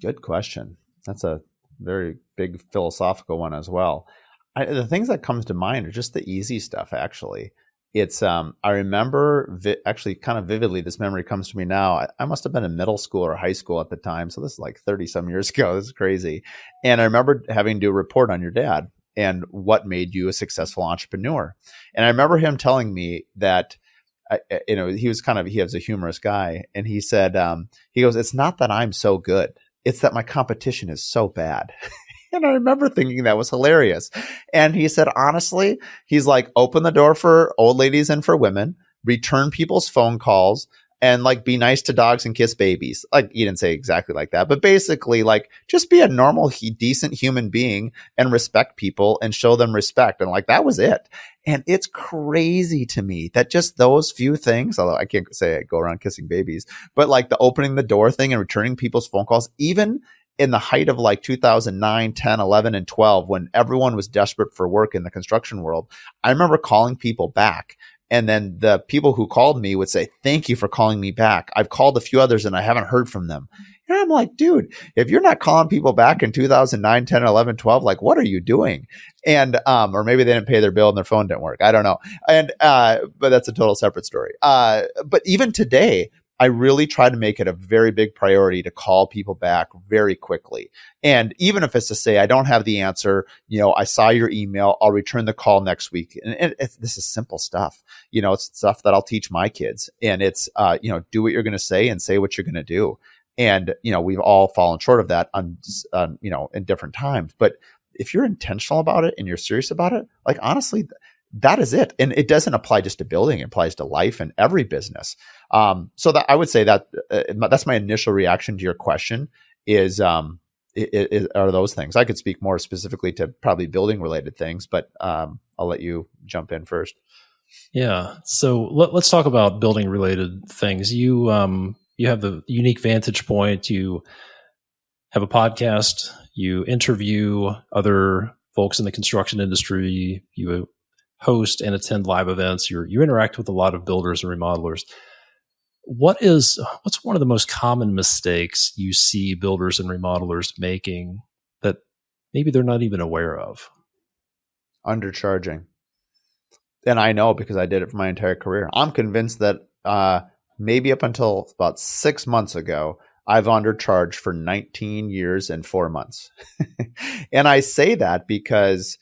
Good question. That's a very big philosophical one as well. The things that comes to mind are just the easy stuff, actually. It's I remember actually kind of vividly, this memory comes to me now. I must have been in middle school or high school at the time. So this is like 30 some years ago. This is crazy. And I remember having to do a report on your dad and what made you a successful entrepreneur. And I remember him telling me that he has a humorous guy. And he said, he goes, it's not that I'm so good. It's that my competition is so bad. And I remember thinking that was hilarious. And he said, honestly, he's like, open the door for old ladies and for women, return people's phone calls, and like be nice to dogs and kiss babies. Like, he didn't say exactly like that, but basically like just be a normal, decent human being and respect people and show them respect. And like, that was it. And it's crazy to me that just those few things, although I can't say I go around kissing babies, but like the opening the door thing and returning people's phone calls, even in the height of like 2009, 10, 11, and 12, when everyone was desperate for work in the construction world, I remember calling people back. And then the people who called me would say, thank you for calling me back. I've called a few others and I haven't heard from them. And I'm like, dude, if you're not calling people back in 2009, 10, 11, 12, like, what are you doing? And, or maybe they didn't pay their bill and their phone didn't work. I don't know. And, but that's a total separate story. But even today, I really try to make it a very big priority to call people back very quickly. And even if it's to say, I don't have the answer, I saw your email, I'll return the call next week. And this is simple stuff. It's stuff that I'll teach my kids. And it's, do what you're going to say and say what you're going to do. And, we've all fallen short of that in different times. But if you're intentional about it and you're serious about it, like, honestly, that is it. And it doesn't apply just to building, it applies to life and every business. So that I would say that that's my initial reaction to your question is, are those things. I could speak more specifically to probably building related things, but I'll let you jump in first. Yeah. So let's talk about building related things. You have the unique vantage point. You have a podcast. You interview other folks in the construction industry. You host and attend live events. You interact with a lot of builders and remodelers. What's one of the most common mistakes you see builders and remodelers making that maybe they're not even aware of? Undercharging. And I know because I did it for my entire career. I'm convinced that maybe up until about 6 months ago, I've undercharged for 19 years and 4 months. And I say that because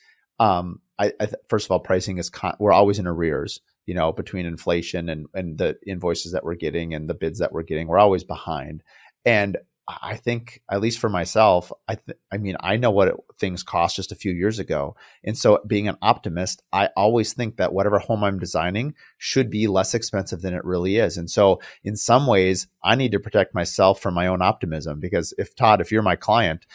first of all, pricing is we're always in arrears, between inflation and the invoices that we're getting and the bids that we're getting. We're always behind. And I think, at least for myself, I know what things cost just a few years ago. And so being an optimist, I always think that whatever home I'm designing should be less expensive than it really is. And so in some ways, I need to protect myself from my own optimism, because if you're my client,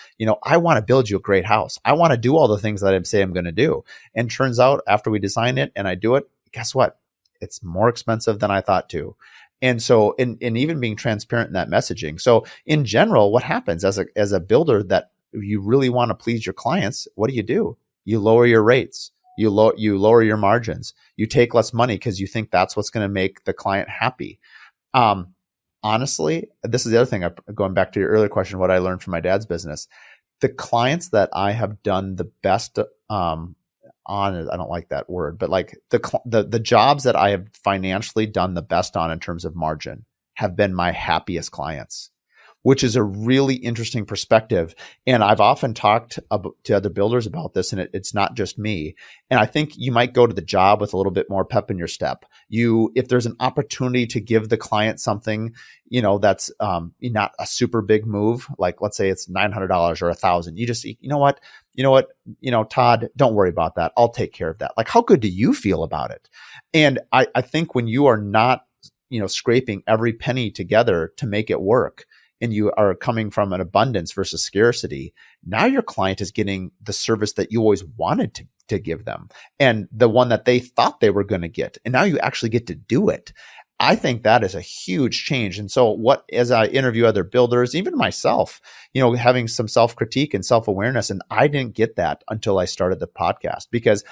I want to build you a great house. I want to do all the things that I say I'm going to do. And turns out after we design it and I do it, guess what? It's more expensive than I thought to. And so, and even being transparent in that messaging. So in general, what happens as a builder that you really want to please your clients, what do? You lower your rates. You lower your margins. You take less money because you think that's what's going to make the client happy. Honestly, this is the other thing, going back to your earlier question, what I learned from my dad's business. The clients that I have done the best on, I don't like that word, but like the jobs that I have financially done the best on in terms of margin have been my happiest clients, which is a really interesting perspective. And I've often talked to other builders about this, and it's not just me. And I think you might go to the job with a little bit more pep in your step. If there's an opportunity to give the client something, that's not a super big move, like let's say it's $900 or $1,000. You just, Todd, don't worry about that. I'll take care of that. Like, how good do you feel about it? And I think when you are not, scraping every penny together to make it work, and you are coming from an abundance versus scarcity, now your client is getting the service that you always wanted to give them, and the one that they thought they were going to get. And now you actually get to do it. I think that is a huge change. And so as I interview other builders, even myself, having some self-critique and self-awareness, and I didn't get that until I started the podcast, because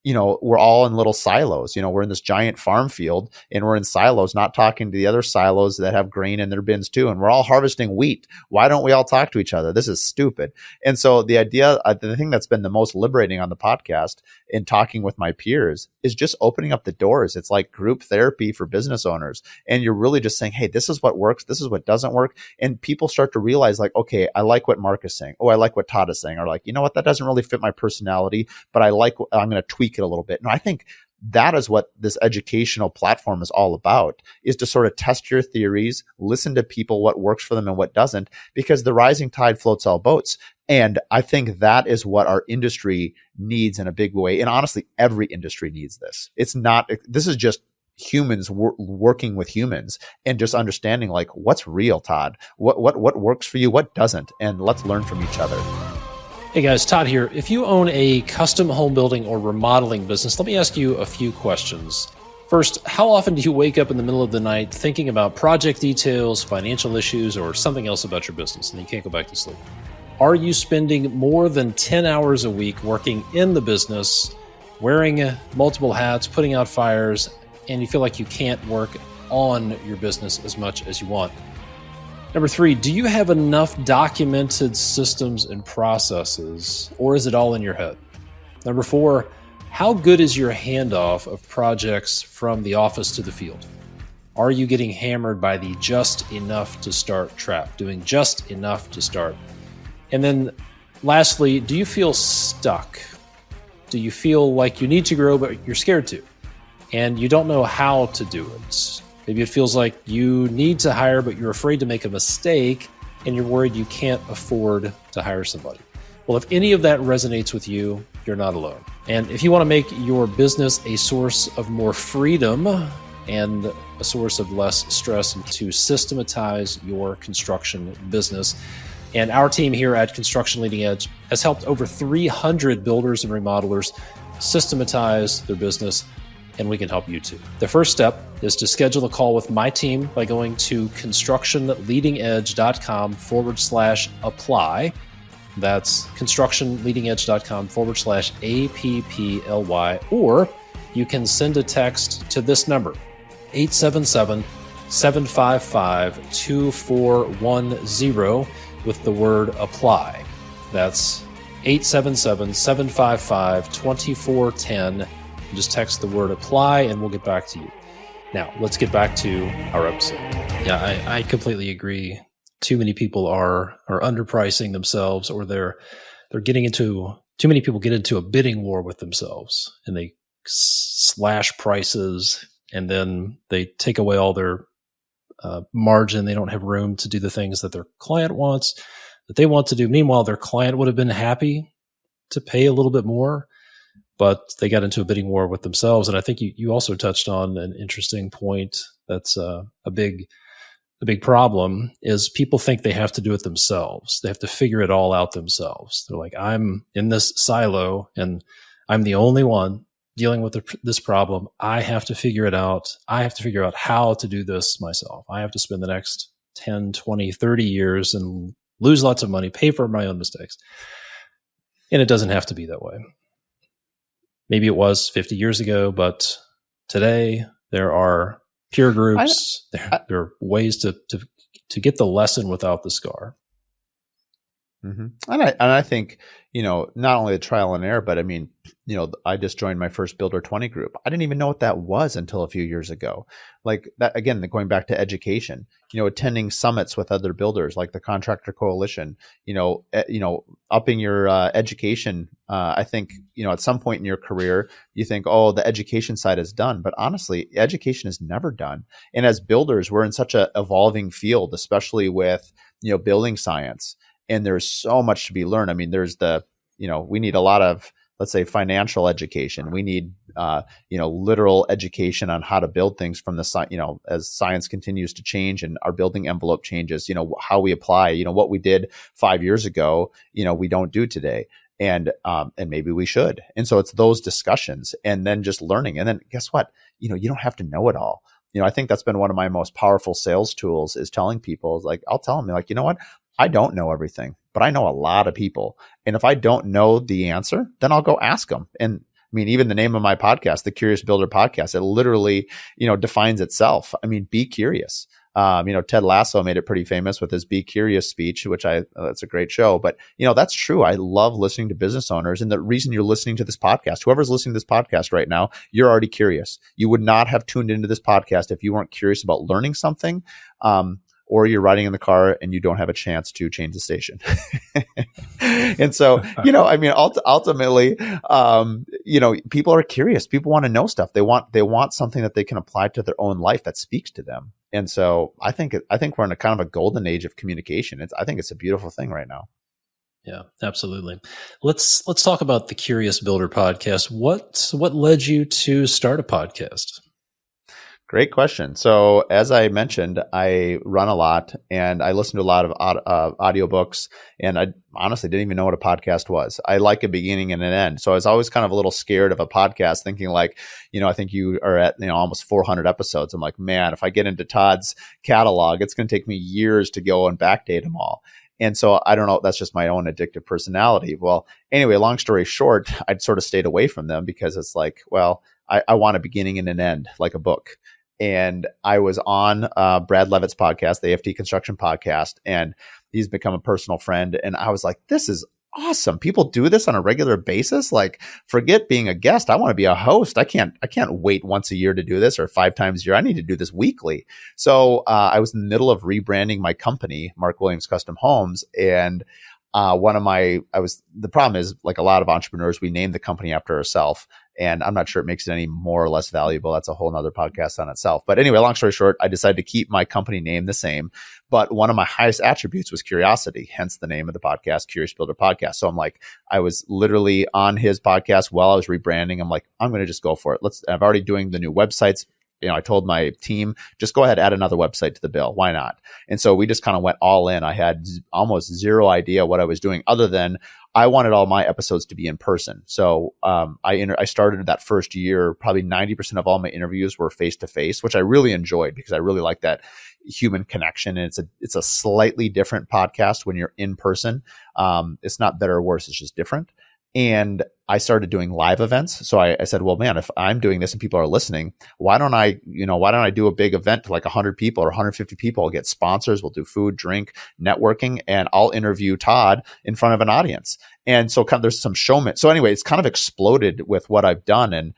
we're all in little silos. We're in this giant farm field, and we're in silos, not talking to the other silos that have grain in their bins too. And we're all harvesting wheat. Why don't we all talk to each other? This is stupid. And so the thing that's been the most liberating on the podcast in talking with my peers is just opening up the doors. It's like group therapy for business owners. And you're really just saying, hey, this is what works. This is what doesn't work. And people start to realize, like, okay, I like what Mark is saying. Oh, I like what Todd is saying. Or like, what, that doesn't really fit my personality, but I'm going to tweak it a little bit. And I think that is what this educational platform is all about, is to sort of test your theories, listen to people, what works for them and what doesn't, because the rising tide floats all boats. And I think that is what our industry needs in a big way. And honestly, every industry needs this. This is just humans working with humans and just understanding, like, what's real, Todd, what works for you, what doesn't, and let's learn from each other. Hey guys, Todd here. If you own a custom home building or remodeling business, let me ask you a few questions. First, how often do you wake up in the middle of the night thinking about project details, financial issues, or something else about your business, and you can't go back to sleep? Are you spending more than 10 hours a week working in the business, wearing multiple hats, putting out fires, and you feel like you can't work on your business as much as you want? Number 3, do you have enough documented systems and processes, or is it all in your head? Number 4, how good is your handoff of projects from the office to the field? Are you getting hammered by the just enough to start trap, doing just enough to start? And then lastly, do you feel stuck? Do you feel like you need to grow, but you're scared to, and you don't know how to do it? Maybe it feels like you need to hire, but you're afraid to make a mistake and you're worried you can't afford to hire somebody. Well, if any of that resonates with you, you're not alone. And if you want to make your business a source of more freedom and a source of less stress, and to systematize your construction business, and our team here at Construction Leading Edge has helped over 300 builders and remodelers systematize their business, and we can help you too. The first step is to schedule a call with my team by going to constructionleadingedge.com/apply. That's constructionleadingedge.com/APPLY, or you can send a text to this number, 877-755-2410 with the word apply. That's 877-755-2410. Just text the word apply and we'll get back to you. Now, let's get back to our episode. Yeah, I completely agree. Too many people are underpricing themselves, or they're getting into, too many people get into a bidding war with themselves, and they slash prices, and then they take away all their margin. They don't have room to do the things that their client wants, that they want to do. Meanwhile, their client would have been happy to pay a little bit more, but they got into a bidding war with themselves. And I think you also touched on an interesting point that's a big problem, is people think they have to do it themselves. They have to figure it all out themselves. They're like, I'm in this silo and I'm the only one dealing with this problem. I have to figure it out. I have to figure out how to do this myself. I have to spend the next 10, 20, 30 years and lose lots of money, pay for my own mistakes. And it doesn't have to be that way. Maybe it was 50 years ago, but today there are peer groups. There are ways to get the lesson without the scar. Mm-hmm. And I think, not only the trial and error, but I mean, I just joined my first Builder 20 group. I didn't even know what that was until a few years ago. Like that, again, going back to education, attending summits with other builders, like the Contractor Coalition, upping your education. I think, at some point in your career, you think, oh, the education side is done. But honestly, education is never done. And as builders, we're in such an evolving field, especially with, building science. And there's so much to be learned. I mean, there's we need a lot of, let's say, financial education. We need, literal education on how to build things from the, as science continues to change and our building envelope changes, how we apply, what we did 5 years ago, we don't do today. And maybe we should. And so it's those discussions and then just learning. And then guess what? You don't have to know it all. I think that's been one of my most powerful sales tools, is telling people, like, I'll tell them, like, you know what? I don't know everything, but I know a lot of people. And if I don't know the answer, then I'll go ask them. And I mean, even the name of my podcast, the Curious Builder Podcast, it literally, defines itself. I mean, be curious. Ted Lasso made it pretty famous with his Be Curious speech, which that's a great show. But, that's true. I love listening to business owners. And the reason you're listening to this podcast, whoever's listening to this podcast right now, you're already curious. You would not have tuned into this podcast if you weren't curious about learning something. Or you're riding in the car and you don't have a chance to change the station. And so, ultimately, people are curious. People want to know stuff. They want something that they can apply to their own life that speaks to them. And so I think we're in a kind of a golden age of communication. I think it's a beautiful thing right now. Yeah, absolutely. Let's talk about the Curious Builder Podcast. What led you to start a podcast? Great question. So as I mentioned, I run a lot and I listen to a lot of audiobooks, and I honestly didn't even know what a podcast was. I like a beginning and an end. So I was always kind of a little scared of a podcast, thinking like, I think you are at, almost 400 episodes. I'm like, man, if I get into Todd's catalog, it's going to take me years to go and backdate them all. And so I don't know, that's just my own addictive personality. Well, anyway, long story short, I'd sort of stayed away from them because it's like, well, I want a beginning and an end, like a book. And I was on Brad Levitt's podcast, the AFT Construction Podcast, and he's become a personal friend. And I was like, this is awesome. People do this on a regular basis. Like, forget being a guest. I want to be a host. I can't wait once a year to do this, or 5 times a year. I need to do this weekly. So I was in the middle of rebranding my company, Mark Williams Custom Homes, and the problem is, like a lot of entrepreneurs, we name the company after ourselves. And I'm not sure it makes it any more or less valuable. That's a whole nother podcast on itself. But anyway, long story short, I decided to keep my company name the same. But one of my highest attributes was curiosity, hence the name of the podcast, Curious Builder Podcast. So I'm like, I was literally on his podcast while I was rebranding. I'm like, I'm going to just go for it. I'm already doing the new websites. I told my team, just go ahead, add another website to the bill. Why not? And so we just kind of went all in. I had almost zero idea what I was doing, other than I wanted all my episodes to be in person. So I started that first year, probably 90% of all my interviews were face to face, which I really enjoyed because I really like that human connection. And it's a slightly different podcast when you're in person. It's not better or worse. It's just different. And I started doing live events. So I said, well, man, if I'm doing this and people are listening, why don't I do a big event to like 100 people or 150 people? I'll get sponsors. We'll do food, drink, networking, and I'll interview Todd in front of an audience. And so there's some showman. So anyway, it's kind of exploded with what I've done. And,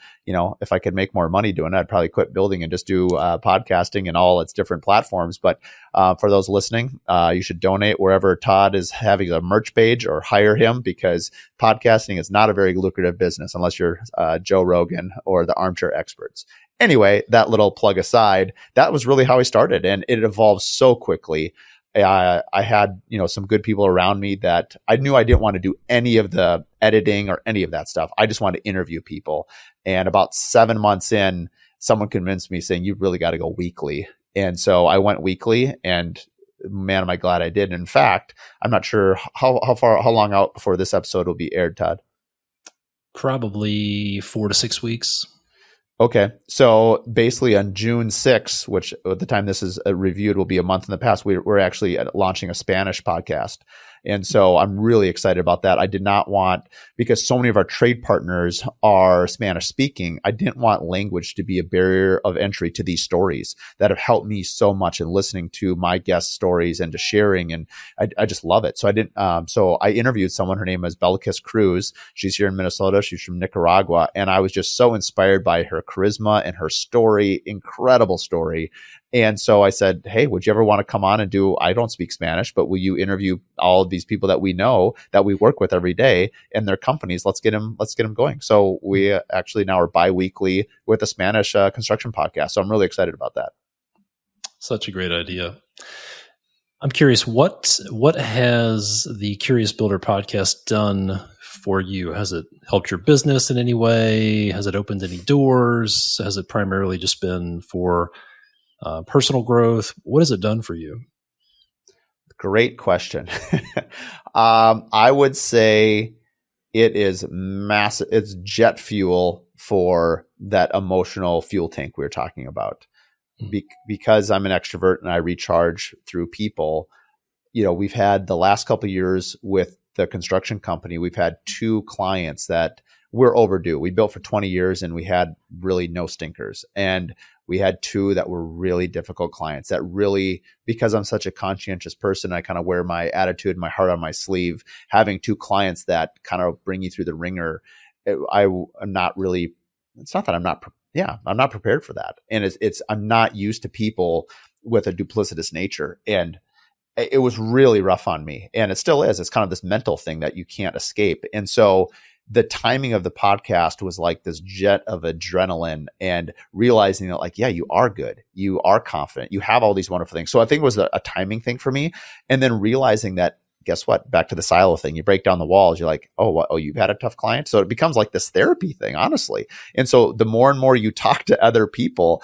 if I could make more money doing it, I'd probably quit building and just do podcasting and all its different platforms. But for those listening, you should donate wherever Todd is having a merch page, or hire him, because podcasting is not a very lucrative business unless you're Joe Rogan or the Armchair Experts. Anyway, that little plug aside, that was really how I started, and it evolved so quickly. I had, some good people around me that I knew I didn't want to do any of the editing or any of that stuff. I just wanted to interview people. And about 7 months in, someone convinced me, saying, you really got to go weekly. And so I went weekly, and man, am I glad I did. In fact, I'm not sure how long out before this episode will be aired, Todd. Probably 4 to 6 weeks. Okay. So basically on June 6th, which at the time this is reviewed will be a month in the past, we're actually launching a Spanish podcast. And so I'm really excited about that. I did not want, because so many of our trade partners are Spanish speaking, I didn't want language to be a barrier of entry to these stories that have helped me so much in listening to my guest stories and to sharing. And I just love it. So I interviewed someone, her name is Belkis Cruz. She's here in Minnesota. She's from Nicaragua. And I was just so inspired by her charisma and her story, incredible story. And so I said, hey, would you ever want to come on and I don't speak Spanish, but will you interview all of these people that we know, that we work with every day, and their companies? Let's get them going. So we actually now are bi-weekly with a Spanish construction podcast. So I'm really excited about that. Such a great idea. I'm curious, what has the Curious Builder podcast done for you? Has it helped your business in any way? Has it opened any doors? Has it primarily just been for personal growth? What has it done for you? Great question. I would say it is massive. It's jet fuel for that emotional fuel tank we were talking about. Because I'm an extrovert and I recharge through people, we've had the last couple of years with the construction company, we've had 2 clients that we're overdue. We built for 20 years and we had really no stinkers. And we had 2 that were really difficult clients that really, because I'm such a conscientious person, I kind of wear my attitude and my heart on my sleeve. Having 2 clients that kind of bring you through the ringer, I'm not prepared for that. And I'm not used to people with a duplicitous nature. And it was really rough on me. And it still is. It's kind of this mental thing that you can't escape. And so the timing of the podcast was like this jet of adrenaline, and realizing that, like, yeah, you are good. You are confident. You have all these wonderful things. So I think it was a timing thing for me. And then realizing that, guess what? Back to the silo thing. You break down the walls. You're like, you've had a tough client. So it becomes like this therapy thing, honestly. And so the more and more you talk to other people,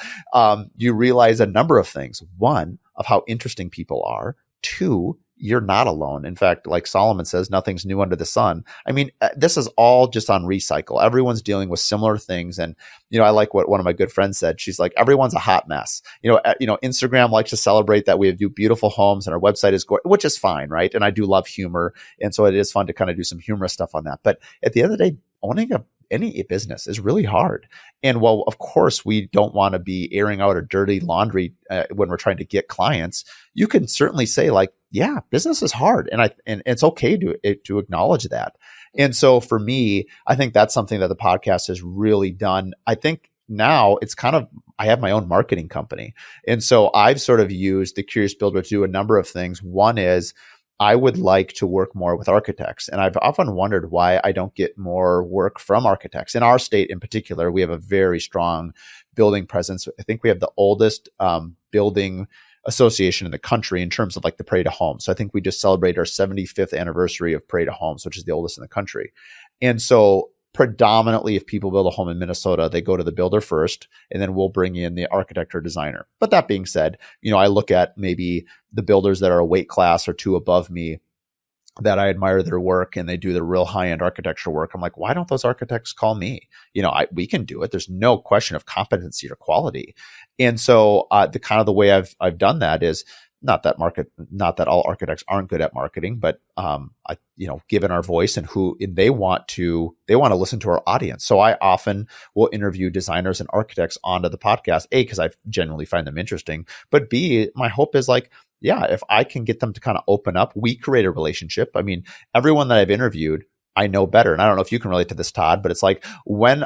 you realize a number of things. 1, of how interesting people are. 2, you're not alone. In fact, like Solomon says, nothing's new under the sun. I mean, this is all just on recycle. Everyone's dealing with similar things. And, I like what one of my good friends said. She's like, everyone's a hot mess. Instagram likes to celebrate that we do beautiful homes and our website is gorgeous, which is fine, right? And I do love humor. And so it is fun to kind of do some humorous stuff on that. But at the end of the day, owning any business is really hard. And while, of course, we don't want to be airing out our dirty laundry when we're trying to get clients, you can certainly say, like, yeah, business is hard. And it's okay to acknowledge that. And so for me, I think that's something that the podcast has really done. I think now it's kind of, I have my own marketing company. And so I've sort of used the Curious Builder to do a number of things. One is, I would like to work more with architects. And I've often wondered why I don't get more work from architects. In our state in particular, we have a very strong building presence. I think we have the oldest building association in the country in terms of like the Parade of Homes. So I think we just celebrated our 75th anniversary of Parade of Homes, which is the oldest in the country. And so predominantly, if people build a home in Minnesota, they go to the builder first, and then we'll bring in the architect or designer. But that being said, I look at maybe the builders that are a weight class or two above me that I admire their work and they do the real high-end architectural work. I'm like, why don't those architects call me? We can do it. There's no question of competency or quality. And so the way I've done that is not that all architects aren't good at marketing, but given our voice and who they want to listen to our audience. So I often will interview designers and architects onto the podcast, A, because I genuinely find them interesting, but B, my hope is like, yeah, if I can get them to kind of open up, we create a relationship. I mean, everyone that I've interviewed, I know better. And I don't know if you can relate to this, Todd, but it's like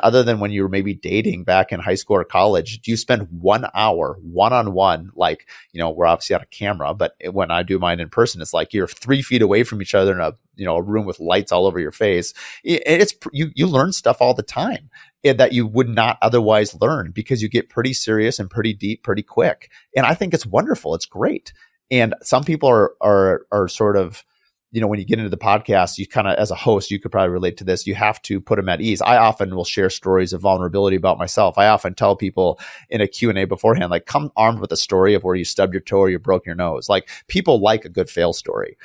other than when you were maybe dating back in high school or college, do you spend 1 hour one-on-one? Like, we're obviously on a camera, but when I do mine in person, it's like you're 3 feet away from each other in a room with lights all over your face. You learn stuff all the time that you would not otherwise learn because you get pretty serious and pretty deep pretty quick. And I think it's wonderful. It's great. And some people are sort of, when you get into the podcast, you kind of, as a host, you could probably relate to this. You have to put them at ease. I often will share stories of vulnerability about myself. I often tell people in a Q&A beforehand, like, come armed with a story of where you stubbed your toe or you broke your nose. Like, people like a good fail story.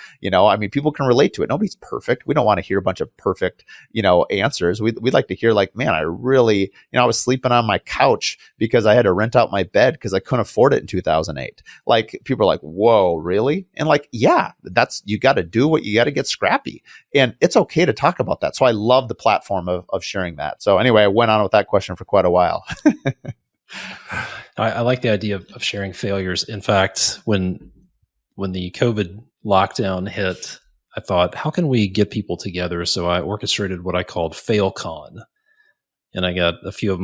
People can relate to it. Nobody's perfect. We don't want to hear a bunch of perfect, answers. We'd like to hear like, man, I really, I was sleeping on my couch because I had to rent out my bed because I couldn't afford it in 2008. Like, people are like, whoa, really? And like, yeah, you got to do what you got to get scrappy, and it's okay to talk about that. So I love the platform of sharing that. So anyway, I went on with that question for quite a while. I like the idea of sharing failures. In fact, when the COVID lockdown hit, I thought, how can we get people together? So I orchestrated what I called FailCon, and I got a few of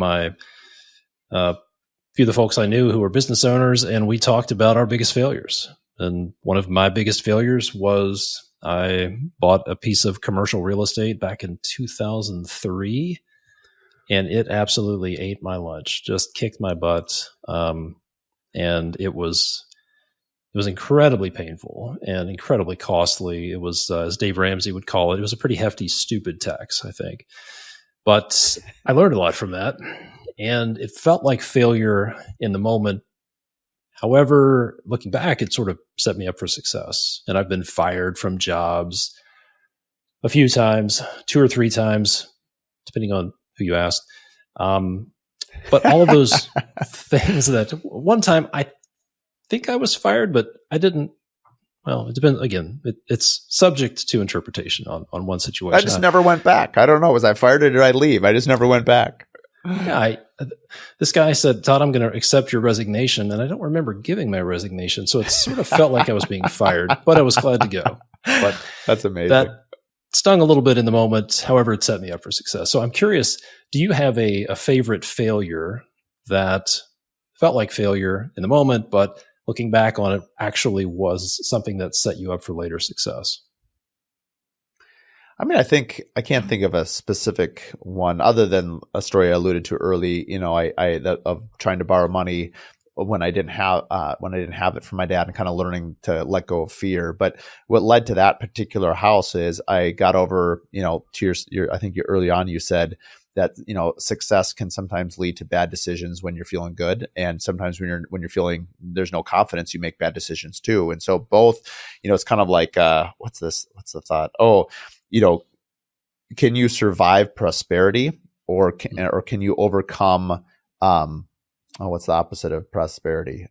the folks I knew who were business owners, and we talked about our biggest failures. And one of my biggest failures was I bought a piece of commercial real estate back in 2003, and it absolutely ate my lunch, just kicked my butt. And it was incredibly painful and incredibly costly. It was, as Dave Ramsey would call it was a pretty hefty, stupid tax, I think. But I learned a lot from that, and it felt like failure in the moment. However, looking back, it sort of set me up for success. And I've been fired from jobs a few times, 2 or 3 times, depending on who you asked. But all of those things that one time I think I was fired, but I didn't. Well, it depends. Again, it's subject to interpretation on one situation. I just never went back. I don't know. Was I fired or did I leave? I just never went back. Yeah, this guy said, Todd, I'm going to accept your resignation. And I don't remember giving my resignation. So it sort of felt like I was being fired, but I was glad to go. But that's amazing. That stung a little bit in the moment. However, it set me up for success. So I'm curious, do you have a favorite failure that felt like failure in the moment, but looking back on it actually was something that set you up for later success? I mean, I can't think of a specific one other than a story I alluded to early. Of trying to borrow money when I didn't have it from my dad, and kind of learning to let go of fear. But what led to that particular house is I got over, to your I think you early on you said that success can sometimes lead to bad decisions when you're feeling good, and sometimes when you're feeling there's no confidence, you make bad decisions too. And so both, it's kind of like what's the thought? Can you survive prosperity, or can you overcome what's the opposite of prosperity?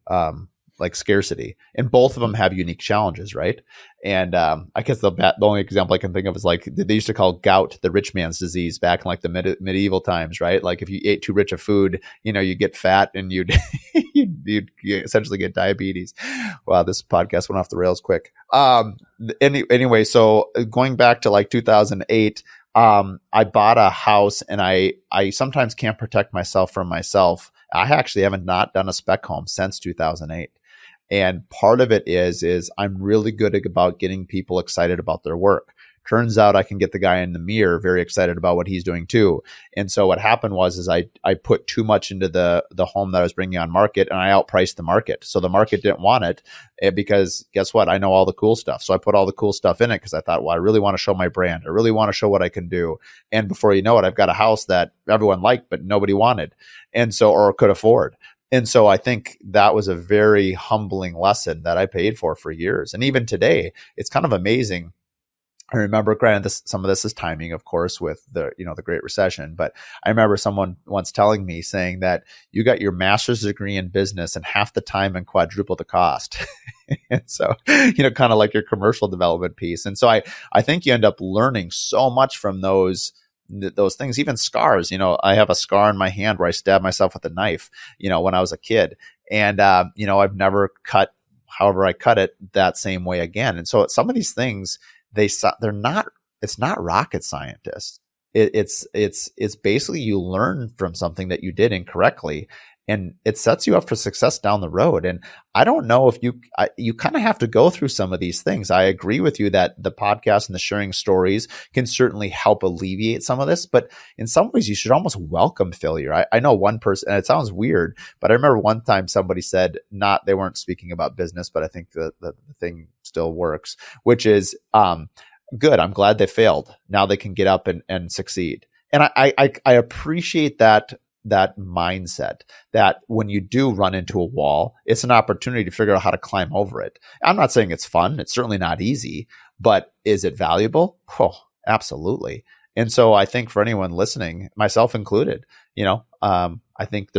Like scarcity. And both of them have unique challenges, right? And I guess the only example I can think of is like they used to call gout the rich man's disease back in like the medieval times, right? Like if you ate too rich of food, you get fat and you'd essentially get diabetes. Wow, this podcast went off the rails quick. Anyway, so going back to like 2008, I bought a house, and I sometimes can't protect myself from myself. I actually haven't not done a spec home since 2008. And part of it is I'm really good about getting people excited about their work. Turns out I can get the guy in the mirror very excited about what he's doing too. And so what happened was I put too much into the home that I was bringing on market, and I outpriced the market. So the market didn't want it because guess what? I know all the cool stuff. So I put all the cool stuff in it because I thought, well, I really want to show my brand. I really want to show what I can do. And before you know it, I've got a house that everyone liked, but nobody wanted. And so, or could afford. And so I think that was a very humbling lesson that I paid for years. And even today, it's kind of amazing. I remember, granted, some of this is timing, of course, with the Great Recession. But I remember someone once telling me, saying that you got your master's degree in business in half the time and quadruple the cost. And so, kind of like your commercial development piece. And so I think you end up learning so much from those things, even scars. I have a scar in my hand where I stabbed myself with a knife, when I was a kid. And, I've never cut, however I cut it, that same way again. And so some of these things, they're not, it's not rocket scientists. It's basically you learn from something that you did incorrectly, and it sets you up for success down the road. And I don't know if you kind of have to go through some of these things. I agree with you that the podcast and the sharing stories can certainly help alleviate some of this, but in some ways you should almost welcome failure. I know one person, and it sounds weird, but I remember one time somebody said, they weren't speaking about business, but I think the thing still works, which is, good. I'm glad they failed. Now they can get up and succeed. And I appreciate that mindset, that when you do run into a wall, it's an opportunity to figure out how to climb over it. I'm not saying it's fun. It's certainly not easy, but is it valuable? Oh, absolutely. And so I think for anyone listening, myself included, I think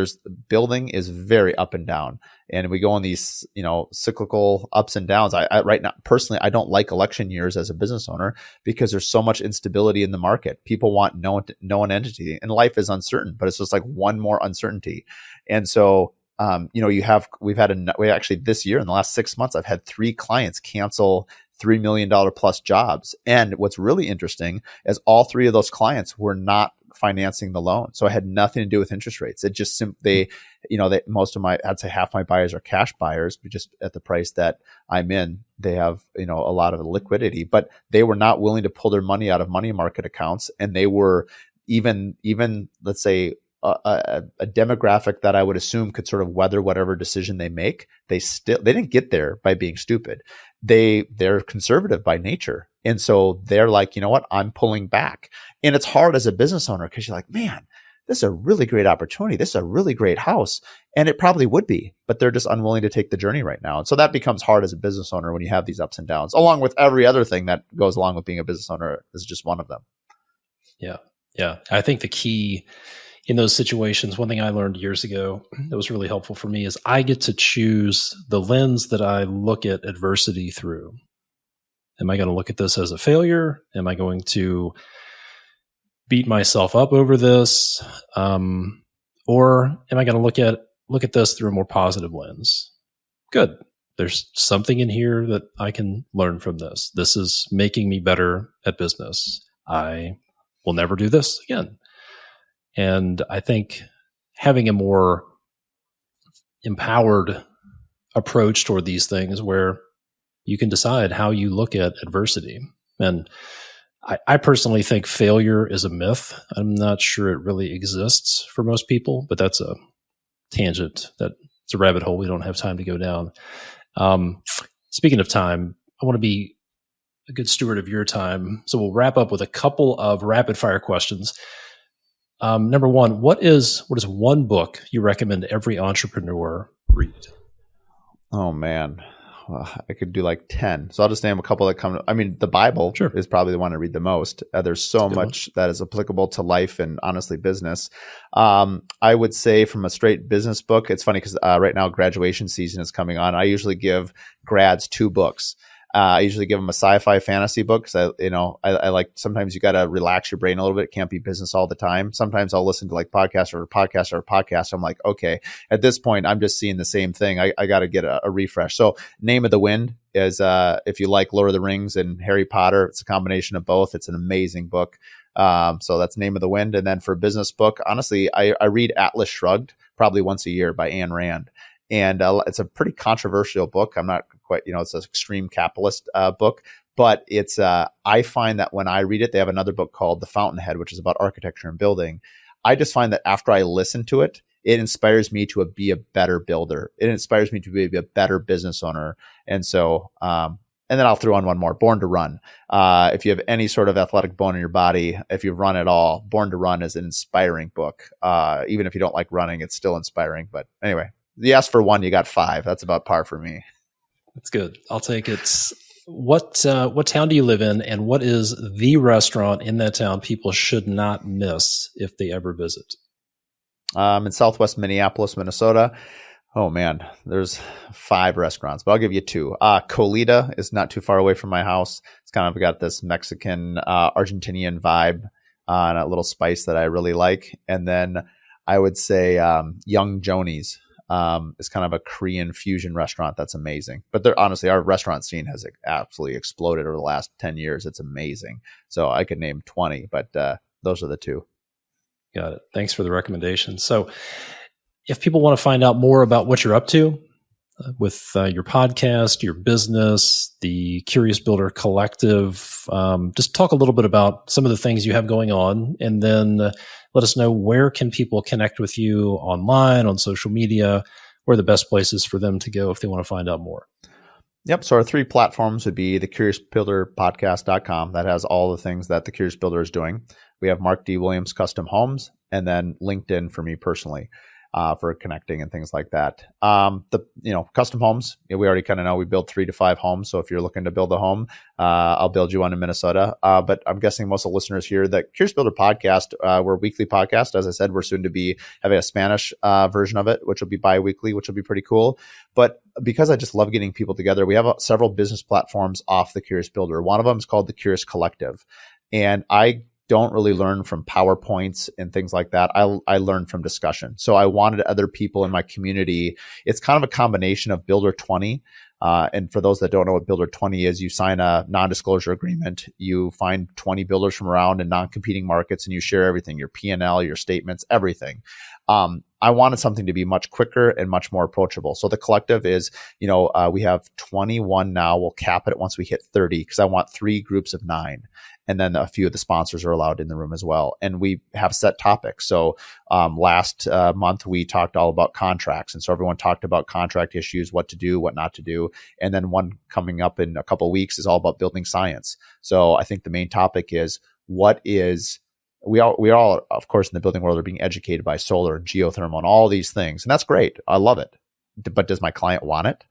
building is very up and down, and we go on these, cyclical ups and downs. I right now, personally, I don't like election years as a business owner because there's so much instability in the market. People want known entity, and life is uncertain, but it's just like one more uncertainty. And so, we've actually this year in the last 6 months, I've had 3 clients cancel $3 million plus jobs. And what's really interesting is all 3 of those clients were not financing the loan. So it had nothing to do with interest rates. It just simply, I'd say half my buyers are cash buyers, but just at the price that I'm in, they have, a lot of liquidity, but they were not willing to pull their money out of money market accounts. And they were even let's say, a demographic that I would assume could sort of weather whatever decision they make. They didn't get there by being stupid. They're conservative by nature. And so they're like, you know what, I'm pulling back. And it's hard as a business owner because you're like, man, this is a really great opportunity. This is a really great house. And it probably would be, but they're just unwilling to take the journey right now. And so that becomes hard as a business owner when you have these ups and downs, along with every other thing that goes along with being a business owner. Is just one of them. Yeah. Yeah. I think the key in those situations, one thing I learned years ago that was really helpful for me is I get to choose the lens that I look at adversity through. Am I going to look at this as a failure? Am I going to beat myself up over this? Or am I going to look at this through a more positive lens? Good. There's something in here that I can learn from this. This is making me better at business. I will never do this again. And I think having a more empowered approach toward these things where you can decide how you look at adversity. And I personally think failure is a myth. I'm not sure it really exists for most people, but that's a tangent. It's a rabbit hole we don't have time to go down. Speaking of time, I want to be a good steward of your time. So we'll wrap up with a couple of rapid fire questions. Number one, what is one book you recommend every entrepreneur read? Oh man, well, I could do like 10. So I'll just name a couple that come. I mean, the Bible is probably the one I read the most. There's so much that is applicable to life and honestly business. I would say from a straight business book, it's funny because right now graduation season is coming on. I usually give grads 2 books. I usually give them a sci-fi fantasy book because I like, sometimes you got to relax your brain a little bit. It can't be business all the time. Sometimes I'll listen to like podcast or podcast or podcast. I'm like, okay, at this point, I'm just seeing the same thing. I got to get a refresh. So Name of the Wind is, if you like Lord of the Rings and Harry Potter, it's a combination of both. It's an amazing book. So that's Name of the Wind. And then for a business book, honestly, I read Atlas Shrugged probably once a year by Ayn Rand. And it's a pretty controversial book. I'm not quite, it's an extreme capitalist book, but it's, I find that when I read it, they have another book called The Fountainhead, which is about architecture and building. I just find that after I listen to it, it inspires me to be a better builder. It inspires me to be a better business owner. And so, and then I'll throw on one more, Born to Run. If you have any sort of athletic bone in your body, if you run at all, Born to Run is an inspiring book. Even if you don't like running, it's still inspiring. But anyway, you asked for one, you got five. That's about par for me. That's good. I'll take it. What town do you live in, and what is the restaurant in that town people should not miss if they ever visit? In Southwest Minneapolis, Minnesota. Oh man, there's 5 restaurants, but I'll give you 2. Colita is not too far away from my house. It's kind of got this Mexican, Argentinian vibe and a little spice that I really like. And then I would say Young Joni's is kind of a Korean fusion restaurant that's amazing. But honestly, our restaurant scene has absolutely exploded over the last 10 years. It's amazing. So I could name 20, but those are the 2. Got it. Thanks for the recommendation. So if people want to find out more about what you're up to with your podcast, your business, the Curious Builder Collective, just talk a little bit about some of the things you have going on, and then let us know where can people connect with you online, on social media, where are the best places for them to go if they want to find out more. Yep. So our 3 platforms would be the CuriousBuilderPodcast.com. That has all the things that the Curious Builder is doing. We have Mark D. Williams Custom Homes, and then LinkedIn for me personally. For connecting and things like that. Custom homes, we already kind of know we build 3 to 5 homes. So if you're looking to build a home, I'll build you one in Minnesota. But I'm guessing most of the listeners here, that Curious Builder podcast, we're a weekly podcast. As I said, we're soon to be having a Spanish version of it, which will be bi-weekly, which will be pretty cool. But because I just love getting people together, we have several business platforms off the Curious Builder. One of them is called the Curious Collective. And I don't really learn from PowerPoints and things like that. I learn from discussion. So I wanted other people in my community. It's kind of a combination of Builder 20. And for those that don't know what Builder 20 is, you sign a non-disclosure agreement. You find 20 builders from around in non-competing markets, and you share everything, your P&L, your statements, everything. I wanted something to be much quicker and much more approachable. So the collective is, we have 21 now. We'll cap it once we hit 30, because I want 3 groups of 9. And then a few of the sponsors are allowed in the room as well. And we have set topics. So last month, we talked all about contracts. And so everyone talked about contract issues, what to do, what not to do. And then one coming up in a couple of weeks is all about building science. So I think the main topic is we all, of course, in the building world are being educated by solar and geothermal and all these things. And that's great. I love it. But does my client want it?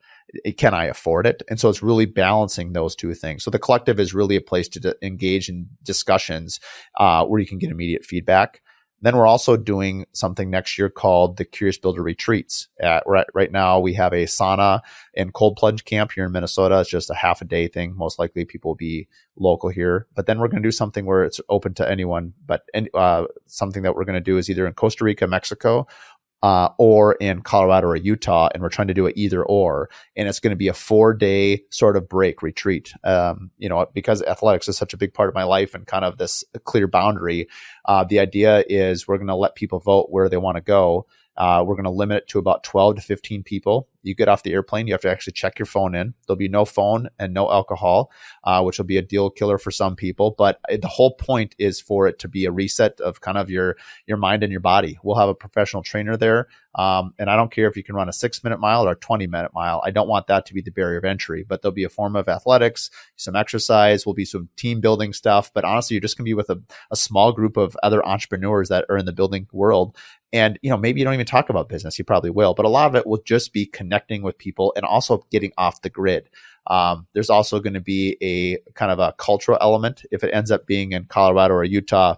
Can I afford it? And so it's really balancing those 2 things. So the collective is really a place to engage in discussions where you can get immediate feedback. Then we're also doing something next year called the Curious Builder Retreats. Right now, we have a sauna and cold plunge camp here in Minnesota. It's just a half a day thing. Most likely people will be local here. But then we're going to do something where it's open to anyone. But something that we're going to do is either in Costa Rica, Mexico, or in Colorado or Utah, and we're trying to do it either or. And it's going to be a 4-day sort of break retreat. Because athletics is such a big part of my life and kind of this clear boundary. The idea is we're going to let people vote where they want to go. We're going to limit it to about 12 to 15 people. You get off the airplane, you have to actually check your phone in. There'll be no phone and no alcohol, which will be a deal killer for some people. But the whole point is for it to be a reset of kind of your mind and your body. We'll have a professional trainer there. And I don't care if you can run a 6-minute mile or a 20-minute mile. I don't want that to be the barrier of entry, but there'll be a form of athletics, some exercise, will be some team building stuff. But honestly, you're just going to be with a small group of other entrepreneurs that are in the building world. And, maybe you don't even talk about business. You probably will, but a lot of it will just be connecting with people and also getting off the grid. There's also going to be a kind of a cultural element. If it ends up being in Colorado or Utah,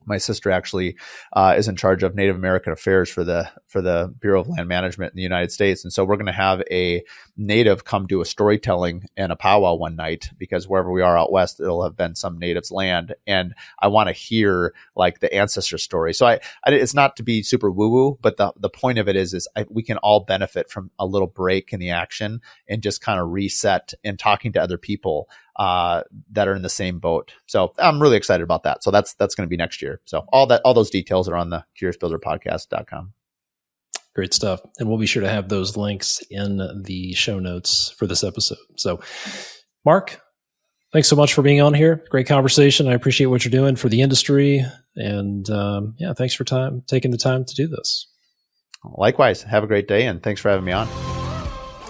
my sister actually is in charge of Native American affairs for the Bureau of Land Management in the United States. And so we're going to have a native come do a storytelling and a powwow one night, because wherever we are out west, it'll have been some native's land. And I want to hear like the ancestor story. So it's not to be super woo-woo, but the point of it is we can all benefit from a little break in the action and just kind of reset and talking to other people that are in the same boat. So I'm really excited about that. So that's going to be next year. So all those details are on the CuriousBuilderPodcast.com. Great stuff. And we'll be sure to have those links in the show notes for this episode. So, Mark, thanks so much for being on here. Great conversation. I appreciate what you're doing for the industry. And thanks for taking the time to do this. Likewise. Have a great day, and thanks for having me on.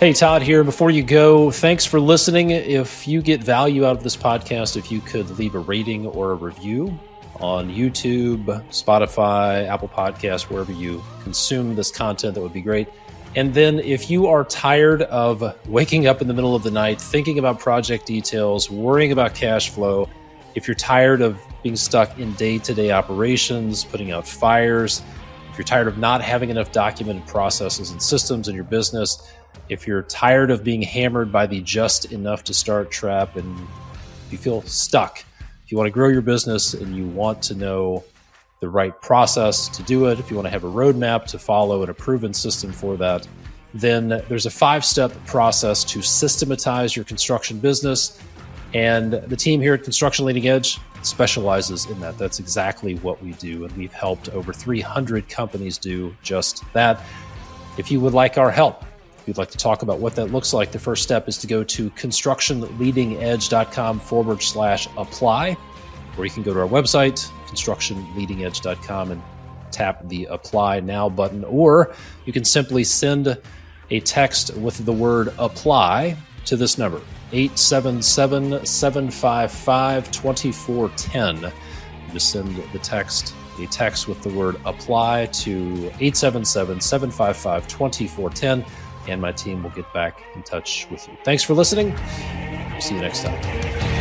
Hey, Todd here. Before you go, thanks for listening. If you get value out of this podcast, if you could leave a rating or a review on YouTube, Spotify, Apple Podcasts, wherever you consume this content, that would be great. And then if you are tired of waking up in the middle of the night, thinking about project details, worrying about cash flow, if you're tired of being stuck in day-to-day operations, putting out fires, if you're tired of not having enough documented processes and systems in your business, if you're tired of being hammered by the just enough to start trap and you feel stuck, if you want to grow your business and you want to know the right process to do it, if you want to have a roadmap to follow and a proven system for that, then there's a 5-step process to systematize your construction business. And the team here at Construction Leading Edge specializes in that. That's exactly what we do. And we've helped over 300 companies do just that. If you would like our help, if you'd like to talk about what that looks like, the first step is to go to constructionleadingedge.com/apply, or you can go to our website, constructionleadingedge.com, and tap the Apply Now button, or you can simply send a text with the word apply to this number, 877-755-2410. Just send a text with the word apply to 877-755-2410, and my team will get back in touch with you. Thanks for listening. See you next time.